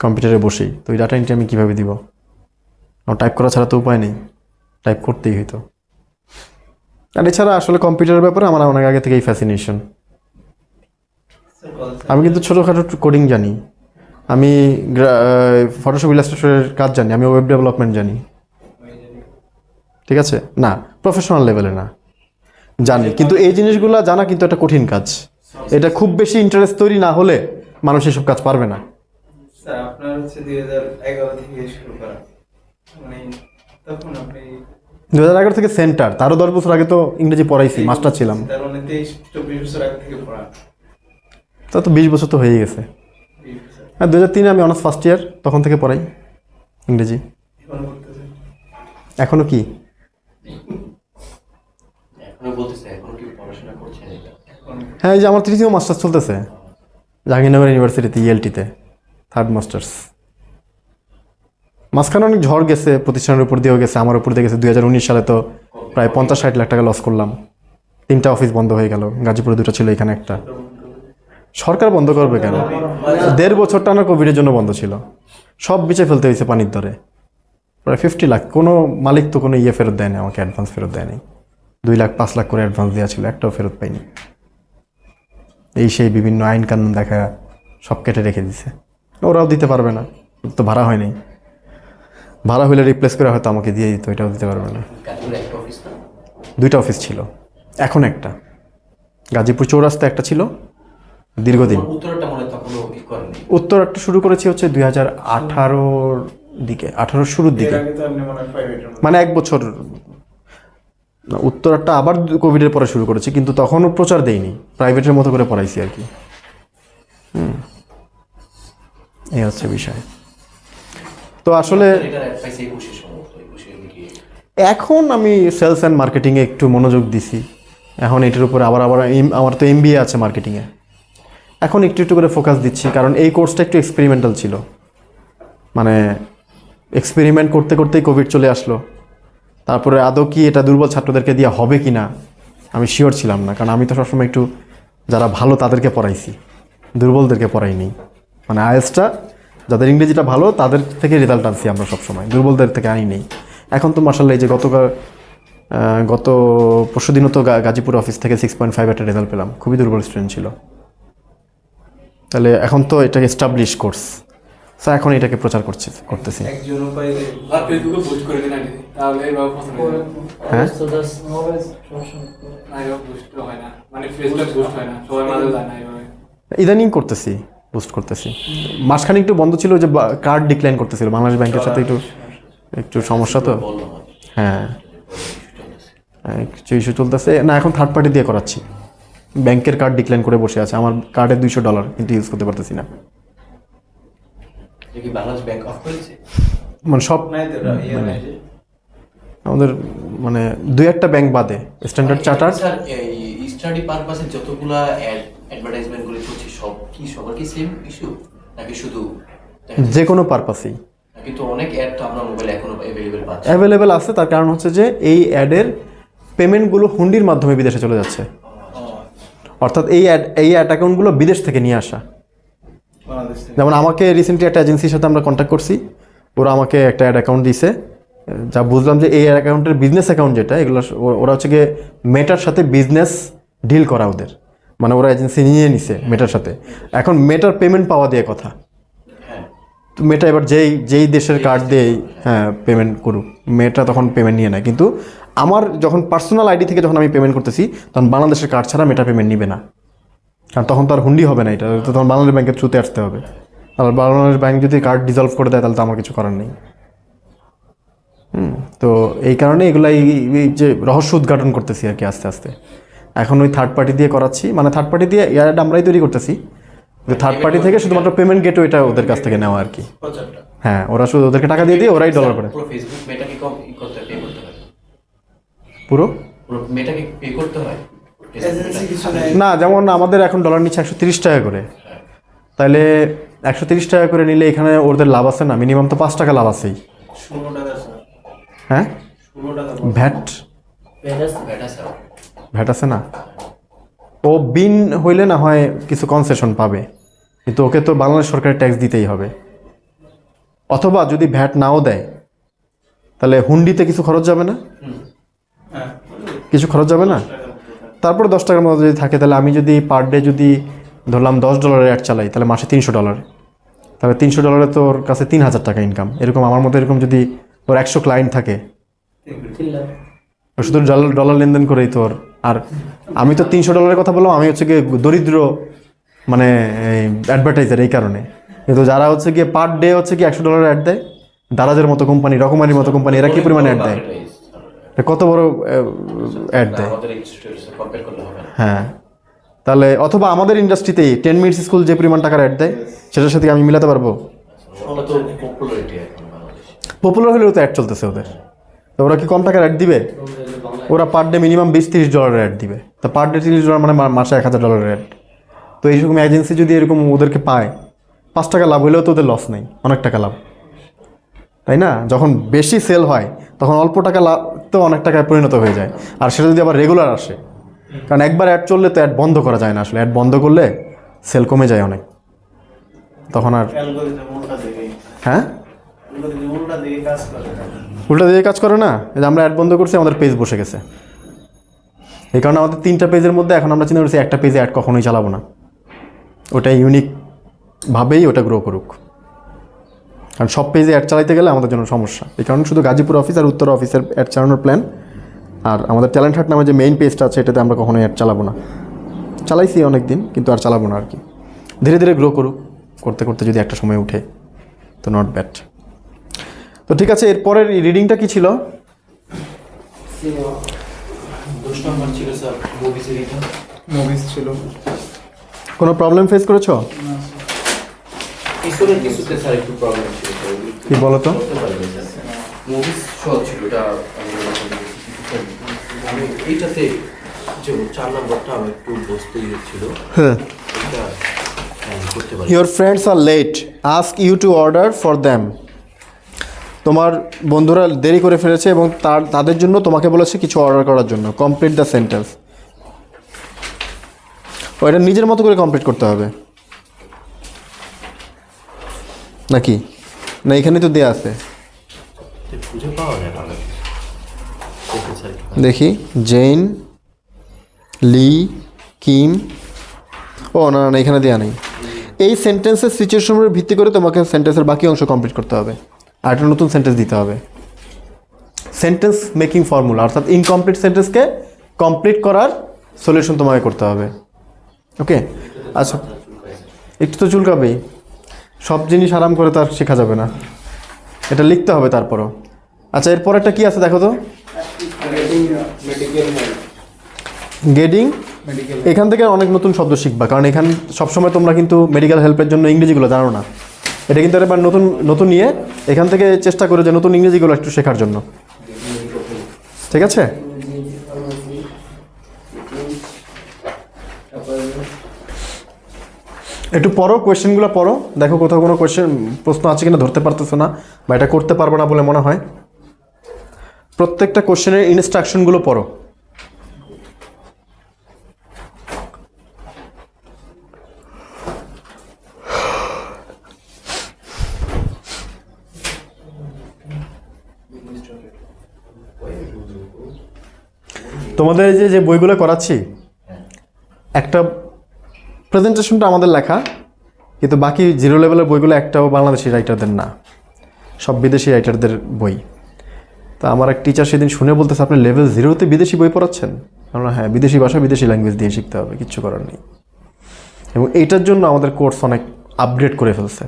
কম্পিউটারে বসেই, তো ওই ডাটা এন্ট্রি আমি কীভাবে দিব? আমার টাইপ করা ছাড়া তো উপায় নেই, টাইপ করতেই হইতো। আর এছাড়া আসলে কম্পিউটারের ব্যাপারে আমার অনেক আগে থেকেই ফ্যাসিনেশন। স্যার কল আমি কিন্তু ছোটোখাটো কোডিং জানি, আমি ফটোশপ ইলাস্ট্রেটরের কাজ জানি, আমি ওয়েব ডেভেলপমেন্ট জানি, ঠিক আছে? না, প্রফেশনাল লেভেলে না, জানি। কিন্তু এই জিনিসগুলো জানা কিন্তু একটা কঠিন কাজ, এটা খুব বেশি ইন্টারেস্ট তৈরি না হলে মানুষ এসব কাজ পারবে না। স্যার আপনার হচ্ছে 2011 থেকে শুরু করা, মানে তখন আপনি 2011 থেকে সেন্টার, তারও 10 বছর আগে তো ইংরেজি পড়াইছি, মাস্টার ছিলাম, তার মানে 23-24 বছর আগে থেকে পড়া। তা তো 20 বছর তো হয়ে গেছে। হ্যাঁ, 2003 আমি অনার্স ফার্স্ট ইয়ার, তখন থেকে পড়াই ইংরেজি। এখন করতেছেন? এখনও কি? এখনো বলতেছে, এখনো কি পড়াশোনা করছেন এটা? এখন হ্যাঁ, এই যে আমার 3য় মাস্টার্স চলতেছে জাহাঙ্গীরনগর ইউনিভার্সিটিতে, ইএলটিতে 3rd মাস্টার্স। মাঝখানে অনেক ঝড় গেছে, প্রতিষ্ঠানের উপর দিয়েও গেছে, আমার উপর দিয়ে গেছে। 2019 সালে তো প্রায় 50-60 লাখ টাকা লস করলাম। 3টা অফিস বন্ধ হয়ে গেল, গাজীপুরে 2টা ছিল, এখানে একটা। সরকার বন্ধ করবে কেন? 1.5 বছর টানা কোভিডের জন্য বন্ধ ছিল, সব বেচে ফেলতে হয়েছে পানির দরে। প্রায় 50 লাখ, কোনো মালিক তো কোনো ফেরত দেয়নি আমাকে, অ্যাডভান্স ফেরত দেয়নি। 2 লাখ 5 লাখ করে অ্যাডভান্স দেওয়া ছিল, একটাও ফেরত পাইনি। এই সেই বিভিন্ন আইন কানুন দেখা সব কেটে রেখে দিছে। ওরাও দিতে পারবে না, তো ভাড়া হয়নি। ভাড়া হলে রিপ্লেস করে হয়তো আমাকে দিয়ে দিত, এটাও দিতে পারবে না। গাজীপুরে একটা অফিস না? 2টা অফিস ছিল, এখন একটা। গাজীপুর চৌরাস্তা একটা ছিল দীর্ঘদিন। উত্তরটা মনে হয় তখনও ই করেনি। উত্তর একটা শুরু করেছি হচ্ছে 2018-র দিকে, 18-র শুরুর এর দিকে, আগে তো আপনি মনে হয় 5 মানে 1 বছর। না, উত্তরটা আবার কোভিডের পরে শুরু করেছি, কিন্তু তখনও প্রচার দেইনি, প্রাইভেটের মতো করে পড়াইছি আর কি। এই হচ্ছে বিষয়। তো আসলে এটার অ্যাড পাইছে 21 সম্ভবত, 21 দিকে। এখন আমি সেলস অ্যান্ড মার্কেটিংয়ে একটু মনোযোগ দিছি। এখন এটার উপরে আবার আমার তো MBA আছে মার্কেটিংয়ে, এখন একটু একটু করে ফোকাস দিচ্ছি, কারণ এই কোর্সটা একটু এক্সপেরিমেন্টাল ছিল। মানে এক্সপেরিমেন্ট করতে করতেই কোভিড চলে আসলো। তারপরে আদৌ কি এটা দুর্বল ছাত্রদেরকে দিয়ে হবে কি না আমি শিওর ছিলাম না, কারণ আমি তো সবসময় একটু যারা ভালো তাদেরকে পড়াইছি, দুর্বলদেরকে পড়াইনি। মানে আইএসটা যাদের ইংরেজিটা ভালো তাদের থেকে রেজাল্ট আনছি আমরা সবসময়, দুর্বলদের থেকে আনি নেই। এখন তো মার্শাল্লাহ এই যে গত পরশু দিনও তো গাজীপুর অফিস থেকে 6.5 একটা রেজাল্ট পেলাম, খুবই দুর্বল স্টুডেন্ট ছিল। তাহলে এখন তো এটাকে এস্টাবলিশ কোর্স, স্যার এখন এটাকে প্রচার করতেছি। একজন পাইলে আর ফেসবুকে পোস্ট করে দিন আগে, তাহলে এবার পছন্দ হবে। হ্যাঁ? না এবার পোস্ট হয় না, মানে ফেসবুকে পোস্ট হয় না, সবার মাঝে যায় না এভাবে। ইদানিং করতেছি, পোস্ট করতেছি। মাঝখানে একটু বন্ধ ছিল, যে কার্ড ডিক্লাইন করতেছিল, বাংলাদেশ ব্যাংকের সাথে একটু সমস্যা তো। বললাম আর কি। হ্যাঁ, কিছু ইস্যু চলতেছে না, এখন থার্ড পার্টি দিয়ে করাচ্ছি। ব্যাংকের কার্ড ডিক্লাইন করে বসে আছে, আমার কার্ডে $200 কিন্তু ইউজ করতে পারতেছি না। এটা কি বাংলাদেশ ব্যাংক অফ করেছে? মানে সব নাই তো নাই যে আমাদের মানে 2-1টা ব্যাংক বাদে, স্ট্যান্ডার্ড চার্টার্ড। স্যার এই স্টাডি পারপাসে যতগুলা অ্যাডভার্টাইজমেন্ট গুলো চলছে সবার কি সেম ইস্যু নাকি শুধু যে কোনো পারপাসেই কিন্তু অনেক অ্যাড তো আমরা মোবাইলে এখনো অ্যাভেলেবেল পাচ্ছি। অ্যাভেলেবেল আছে, তার কারণ হচ্ছে যে এই অ্যাডের পেমেন্টগুলো হুন্ডির মাধ্যমে বিদেশে চলে যাচ্ছে। অর্থাৎ এই অ্যাড অ্যাকাউন্টগুলো বিদেশ থেকে নিয়ে আসা। বাংলাদেশ থেকে। যেমন আমাকে রিসেন্টলি একটা এজেন্সির সাথে আমরা কন্ট্যাক্ট করছি, ওরা আমাকে একটা অ্যাড অ্যাকাউন্ট দিয়েছে। যা বুঝলাম যে এই অ্যাড অ্যাকাউন্টের বিজনেস অ্যাকাউন্ট যেটা, এগুলো ওরা হচ্ছে গিয়ে মেটার সাথে বিজনেস ডিল করা ওদের, মানে ওরা এজেন্সি নিয়ে নিছে মেটার সাথে। এখন মেটার পেমেন্ট পাওয়া দিয়ে কথা, তো মেটা এবার যেই দেশের কার্ড দিয়েই পেমেন্ট করুক, মেটা তখন পেমেন্ট নিয়ে নেয়। কিন্তু আমার যখন পার্সোনাল আইডি থেকে যখন আমি পেমেন্ট করতেছি, তখন বাংলাদেশের কার্ড ছাড়া মেটা পেমেন্ট নিবে না, কারণ তখন তো আর হুন্ডি হবে না, এটা তো তখন বাংলাদেশ ব্যাংকের থ্রুতে আসতে হবে। আর বাংলাদেশ ব্যাংক যদি কার্ড ডিজলভ করে দেয়, তাহলে তো আমার কিছু করার নেই। তো এই কারণে এগুলো এই যে রহস্য উদ্ঘাটন করতেছি আর কি আস্তে আস্তে। এখন ওই থার্ড পার্টি দিয়ে করাচ্ছি, মানে থার্ড পার্টি দিয়ে অ্যাড আমরাই তৈরি করতেছি, থার্ড পার্টি থেকে শুধুমাত্র পেমেন্ট গেটওয়েটা ওদের কাছ থেকে নেওয়া আর কি। প্রচারটা হ্যাঁ, ওরা শুধু ওদেরকে টাকা দিয়ে ওরাই ডলার করে। পুরো ফেসবুক মেটাকে পে করতে হয়, পুরো পুরো মেটাকে পে করতে হয়। এজেন্সি কিছু নাই। না, যেমন আমাদের এখন ডলার নিচ্ছে 130 টাকা করে, তাহলে 130 টাকা করে নিলে এখানে ওদের লাভ আছে না, মিনিমাম তো 5 টাকা লাভ আছেই। 16 টাকা স্যার, হ্যাঁ, 16 টাকা ভ্যাট ব্যাটা স্যার ভ্যাট আছে না, ও বিন হইলে না হয় কিছু কনসেশন পাবে, কিন্তু ওকে তো বাংলাদেশ সরকারের ট্যাক্স দিতেই হবে। অথবা যদি ভ্যাট নাও দেয়, তাহলে হুন্ডিতে কিছু খরচ যাবে না, হ্যাঁ কিছু খরচ যাবে না। তারপরে 10 টাকার মতো যদি থাকে, তাহলে আমি যদি পার ডে যদি ধরলাম $10 অ্যাড চালাই, তাহলে মাসে $300, তাহলে $300 তো ওর কাছে 3000 টাকা ইনকাম। এরকম আমার মতো এরকম যদি ওর 100 ক্লায়েন্ট থাকে, ও শুধু ডলার লেনদেন করেই তোর। আর আমি তো $300 কথা বললাম, আমি হচ্ছে গিয়ে দরিদ্র মানে অ্যাডভার্টাইজার, এই কারণে। কিন্তু যারা হচ্ছে গিয়ে পার ডে হচ্ছে কি $100 অ্যাড দেয়, দারাজের মতো কোম্পানি, রকমারির মতো কোম্পানি, এরা কি পরিমাণে অ্যাড দেয়, কত বড় অ্যাড দেয়। আমাদের কম্পেয়ার করলে হবে না। হ্যাঁ, তাহলে অথবা আমাদের ইন্ডাস্ট্রিতেই 10 মিনিটস স্কুল যে পরিমাণ টাকার অ্যাড দেয়, সেটার সাথে আমি মিলাতে পারবো। ওটা তো পপুলারিটি এখন বাংলাদেশে। পপুলার হলেও তো অ্যাড চলতেছে ওদের, তো ওরা কি কম টাকার অ্যাড দিবে? ওরা পার ডে মিনিমাম $20-30 অ্যাড দিবে, তো পার ডে $30 মানে মাসে $1000 অ্যাড। তো এইরকম এজেন্সি যদি এরকম ওদেরকে পায়, 5 টাকা লাভ হলেও তো ওদের লস নেই, অনেক টাকা লাভ। তাই না? যখন বেশি সেল হয় তখন অল্প টাকা তো অনেক টাকায় পরিণত হয়ে যায়, আর সেটা যদি আবার রেগুলার আসে, কারণ একবার অ্যাড চললে তো অ্যাড বন্ধ করা যায় না, আসলে অ্যাড বন্ধ করলে সেল কমে যায় অনেক, তখন আর অ্যালগরিদম উল্টা দিকে হ্যাঁ উল্টা দিকে কাজ করে। উল্টা দিয়ে কাজ করে না। এই যে আমরা অ্যাড বন্ধ করছি, আমাদের পেজ বসে গেছে, এই কারণে আমাদের 3টা পেজের মধ্যে এখন আমরা চিন্তা করছি একটা পেজে অ্যাড কখনোই চালাবো না, ওটা ইউনিকভাবেই ওটা গ্রো করুক, কারণ সব পেজে অ্যাড চালাইতে গেলে আমাদের জন্য সমস্যা। এই কারণে শুধু গাজীপুর অফিস আর উত্তর অফিসের অ্যাড চালানোর প্ল্যান, আর আমাদের ট্যালেন্ট হাট নামে যে মেইন পেজটা আছে এটাতে আমরা কখনোই অ্যাড চালাবো না। চালাইছি অনেক দিন, কিন্তু আর চালাবো না আর কি। ধীরে ধীরে গ্রো করুক, করতে করতে যদি একটা সময় উঠে তো নট ব্যাড। তো ঠিক আছে, এরপরের রিডিংটা কি ছিল? 10 নম্বর ছিল স্যার মুভিজের এটা। মুভিজ ছিল। কোনো প্রবলেম ফেস করেছো? পিছনের কিছুতে স্যার একটু প্রবলেম ছিল স্যার। কি বলো তো? মুভিজ সহজ ছিল, এটা আমি এইটাতে যে 4 নম্বরটা আমি একটু বুঝতেই হচ্ছিল। হ্যাঁ। এটা করতে পারি। Your friends are late. Ask you to order for them. তোমার বন্ধুরা দেরি করে ফেলেছে এবং তাদের জন্য তোমাকে বলেছে কিছু অর্ডার করার জন্য। Complete the sentence. ওইটা নিজের মতো করে কমপ্লিট করতে হবে নাকি? না এখানে তো দেয়া আছে, খুঁজে পাওয়া যায় না। দেখুন স্যার, দেখি। জেইন, লি, কিম। ও না না, এখানে দেয়া নেই। এই সেন্টেন্সের সিচুয়েশনের ভিত্তি করে তোমাকে সেন্টেন্সের বাকি অংশ কমপ্লিট করতে হবে, আর একটা নতুন সেন্টেন্স দিতে হবে। সেন্টেন্স মেকিং ফর্মুলা, অর্থাৎ ইনকমপ্লিট সেন্টেন্সকে কমপ্লিট করার সলিউশন তোমাকে করতে হবে। ওকে, আচ্ছা একটু তো চুলকাবেই, সব জিনিস আরাম করে তার শেখা যাবে না, এটা লিখতে হবে তারপরও। আচ্ছা এরপরেরটা কি আছে দেখো তো? গেটিং। এখান থেকে অনেক নতুন শব্দ শিখবা, কারণ এখানে সবসময় তোমরা কিন্তু মেডিকেল হেল্পের জন্য ইংরেজিগুলো জানো না। এটা কিন্তু এবার নতুন নতুন নিয়ে এখান থেকে চেষ্টা করে যে নতুন ইংরেজিগুলো একটু শেখার জন্য, ঠিক আছে? একটু পড়ো, কোয়েশ্চেনগুলো পড়ো, দেখো কোথাও কোনো প্রশ্ন আছে কিনা ধরতে পারতেছো না, বা এটা করতে পারবো না বলে মনে হয়। প্রত্যেকটা কোয়েশ্চেনের ইনস্ট্রাকশনগুলো পড়ো। তোমাদের যে বইগুলো করাচ্ছি, একটা প্রেজেন্টেশনটা আমাদের লেখা, কিন্তু বাকি 0 লেভেলের বইগুলো একটাও বাংলাদেশি রাইটারদের না, সব বিদেশি রাইটারদের বই। তা আমার এক টিচার সেদিন শুনে বলতেছে, আপনি লেভেল 0-তে বিদেশি বই পড়াচ্ছেন? আমরা হ্যাঁ, বিদেশি ভাষা বিদেশি ল্যাঙ্গুয়েজ দিয়ে শিখতে হবে, কিচ্ছু করার নেই। এবং এইটার জন্য আমাদের কোর্স অনেক আপগ্রেড করে ফেলছে,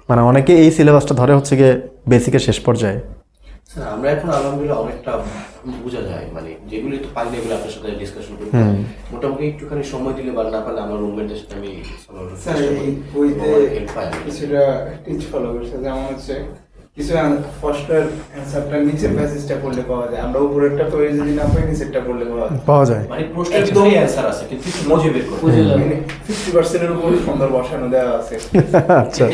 মানে অনেকে এই সিলেবাসটা ধরে হচ্ছে গিয়ে বেসিকের শেষ পর্যায়ে। স্যার আমরা এখন আলহামদুলিল্লাহ অনেকটা বোঝা যায়, মানে যেগুলো একটু পারি না এগুলো আপনার সাথে ডিসকাশন করি। মোটামুটি একটুখানি সময় দিলে বা না পারলে আমার রুমমেটের সাথে আমি স্যার এই বইতে কিছুটা টিচ ফলো করছে, যেমন হচ্ছে কিছু ফার্স্টের অ্যানসারটা নিচের প্যাসেজটা পড়লে পাওয়া যায়, আমরা উপরেরটা তো এই যদি না পাই নিচেরটা পড়লে পাওয়া যায়। মানে প্রশ্নের একদম অ্যানসার আছে, কিন্তু একটু মজে বের করে 50% এর উপর সুন্দর বসানো দেওয়া আছে। আচ্ছা,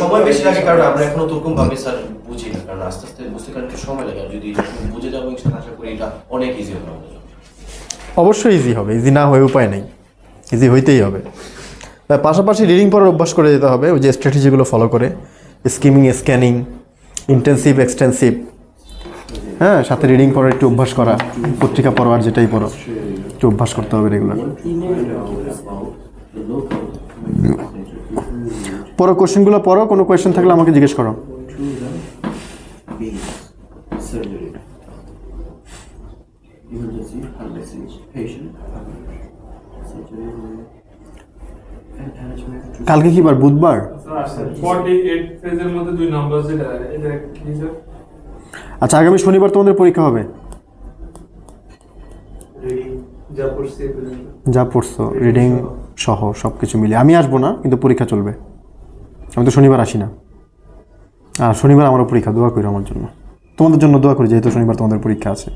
সময় বেশি লাগে কারণ আমরা এখনো ওরকম ভাবে স্যার বুঝি না, কারণ আস্তে আস্তে বুঝতে কারণ একটু সময় লাগে। আর যদি বুঝে যাবো ইনশাআল্লাহ আশা করি এটা অনেক ইজি হবে আমাদের জন্য। অবশ্যই ইজি হবে, ইজি না হয়ে উপায় নেই, ইজি হইতেই হবে। তার পাশাপাশি রিডিং পড়ার অভ্যাস করে যেতে হবে, ওই যে স্ট্র্যাটেজিগুলো ফলো করে, স্কিমিং, স্ক্যানিং, ইন্টেন্সিভ, এক্সটেন্সিভ, হ্যাঁ, সাথে রিডিং পড়ার একটু অভ্যাস করা, পত্রিকা পড়ো আর যেটাই পড়ো একটু অভ্যাস করতে হবে রেগুলার। পড়ো, কোয়েশ্চেনগুলো পড়ো, কোনো কোয়েশ্চেন থাকলে আমাকে জিজ্ঞেস করো। কালকে কি বার? বুধবার। 48 পেজের মধ্যে 2 নাম্বার যেটা এটা কি স্যার? আচ্ছা, আগামী শনিবার তোমাদের পরীক্ষা হবে। যা পড়ছো রিডিং সহ সব কিছু মিলে, আমি আসবো না কিন্তু পরীক্ষা চলবে, আমি তো শনিবার আসি না। আর শনিবার আমারও পরীক্ষা, দোয়া করি আমার জন্য, তোমাদের জন্য দোয়া করি, যেহেতু শনিবার তোমাদের পরীক্ষা আছে।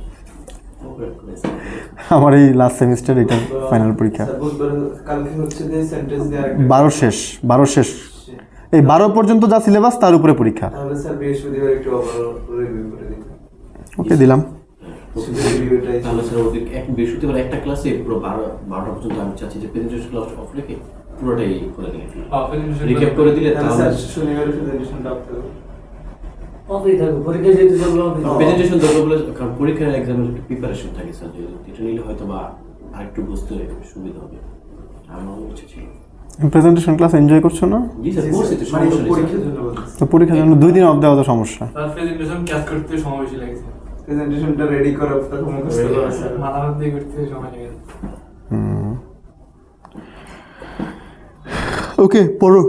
আমার এই লাস্ট সেমিস্টার, এটা ফাইনাল পরীক্ষা। 12 শেষ এই 12 পর্যন্ত যা সিলেবাস তার উপরে পরীক্ষা। তাহলে স্যার বৃহস্পতিবার একটু রিভিউ করে দিন। ওকে, দিলাম। তাহলে স্যার ওদের বৃহস্পতিবার একটা ক্লাসে পুরো 12টা পর্যন্ত আমি চাচ্ছি যে প্রেজেন্টেশন ক্লাস অফ রেখে পুরোটাই করে দিলে, রিক্যাপ করে দিলে তাহলে তাহলে স্যার শনিবার প্রেজেন্টেশনটা আপনি অফিস থাকবে, পরীক্ষা যেতে চলবে অফিস। প্রেজেন্টেশন দরকার বলে, কারণ পরীক্ষার এক্সামের একটা প্রিপারেশন থাকে স্যার, যে এটা নিলে হয়তো বা আরেকটু বুঝতে সুবিধা হবে। আমার ইচ্ছা ছিল। প্রেজেন্টেশন ক্লাস এনজয় করছো না? জি স্যার, বলছি তো মানে সমস্যা নেই পরীক্ষার স্যার। জন্য বলছি। তো পরীক্ষার জন্য 2 দিন অফ দেওয়া তো সমস্যা। তার প্রেজেন্টেশন ক্যাচ করতে সময় বেশি লাগছে, প্রেজেন্টেশনটা রেডি করা তারপর মুখস্থ করা স্যার। মাথা দিয়ে করতে সময় লেগেছে। ওকে, পড়ো।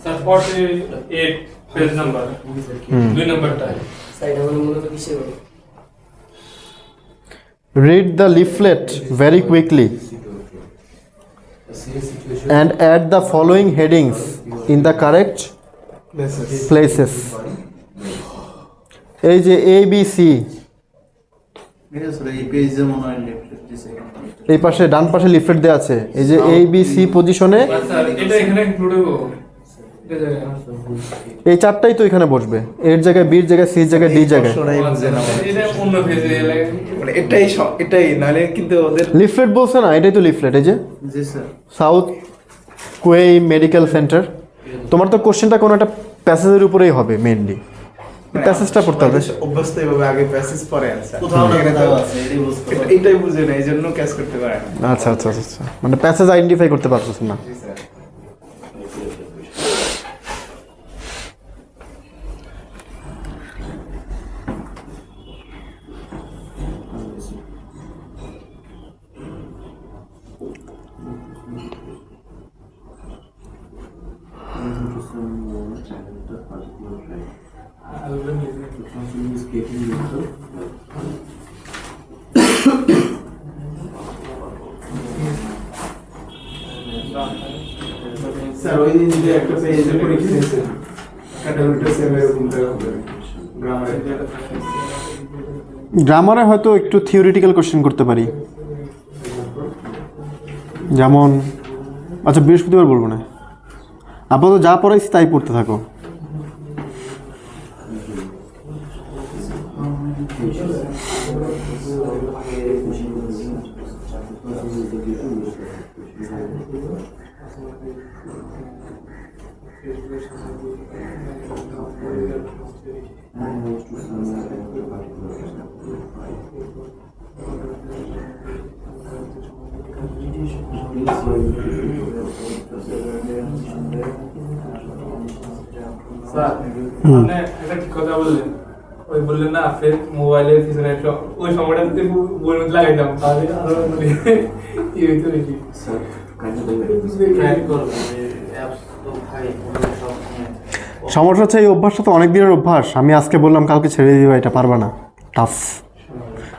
স্যার 48 পেজ নাম্বার 2 নাম্বারটা। সাইড হলো মূলত কিসের হবে? Read the leaflet very quickly and add the following headings in the correct places. এই যে ABC, এই পেজে মনে হয় লিফলেট দিছে। এই পাশে ডান পাশে লিফলেট দেওয়া আছে। এই যে ABC পজিশনে স্যার এটা এখানে ইনক্লুড হবে, এটা জায়গায় এই চারটাই তো এখানে বসবে। এর জায়গায় বির জায়গায় সির জায়গায় ডি জায়গায়। প্রশ্নটাই বুঝে না মানে। এটা অন্য পেজে লাগে। মানে এটাই নালে কিন্তু ওদের লিফলেট বলছে না, এটাই তো লিফলেট। এই যে জি স্যার। সাউথ কোয়েই মেডিকেল সেন্টার। তোমার তো কোশ্চেনটা কোনো একটা প্যাসেজের উপরেই হবে মেইনলি, প্যাসেজটা পড়তে হবে। অভ্যস্ত এইভাবে আগে প্যাসেজ পড়ে আনসার। কোথাও না কোথাও আছে, এটাই বুঝতে পারছি। এটাই বুঝে না, এই জন্য ক্যাচ করতে পারে না। আচ্ছা আচ্ছা আচ্ছা আচ্ছা, মানে প্যাসেজ আইডেন্টিফাই করতে পারতেছ না। জি স্যার। স্যার ওই দিন যে একটা পেজে পরীক্ষা নিয়েছে ক্যাটাগরিটা সেম এরকম হবে গ্রামারে। গ্রামারে হয়তো একটু থিওরিটিক্যাল কোশ্চেন করতে পারি, যেমন আচ্ছা বৃহস্পতিবার বলবো না, আপাতত যা পড়াইছি তাই পড়তে থাকো। স্যার আপনি একটা ঠিক কথা বললেন, ওই বললেন না ফের মোবাইলের পিছনে ওই সময়টা যদি বই মধ্যে লাগাইতাম তাহলে আরো মানে ই হইতো বেশি। স্যার কাইন্ড দেখবেন ট্রাই করব যে অ্যাপস তো ভাই সব সমস্যা হচ্ছে এই অভ্যাসটা তো অনেক দিনের অভ্যাস। আমি আজকে বললাম কালকে ছেড়ে দিবা, এটা পারবা না, টাফ।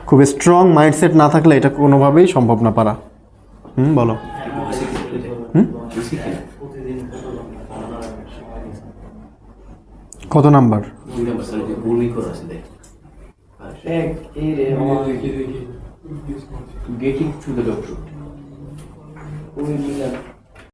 খুব স্ট্রং মাইন্ডসেট না থাকলে এটা কোনোভাবেই সম্ভব না পারা। বলো। কত number? Getting to the doctor. ওই মিলার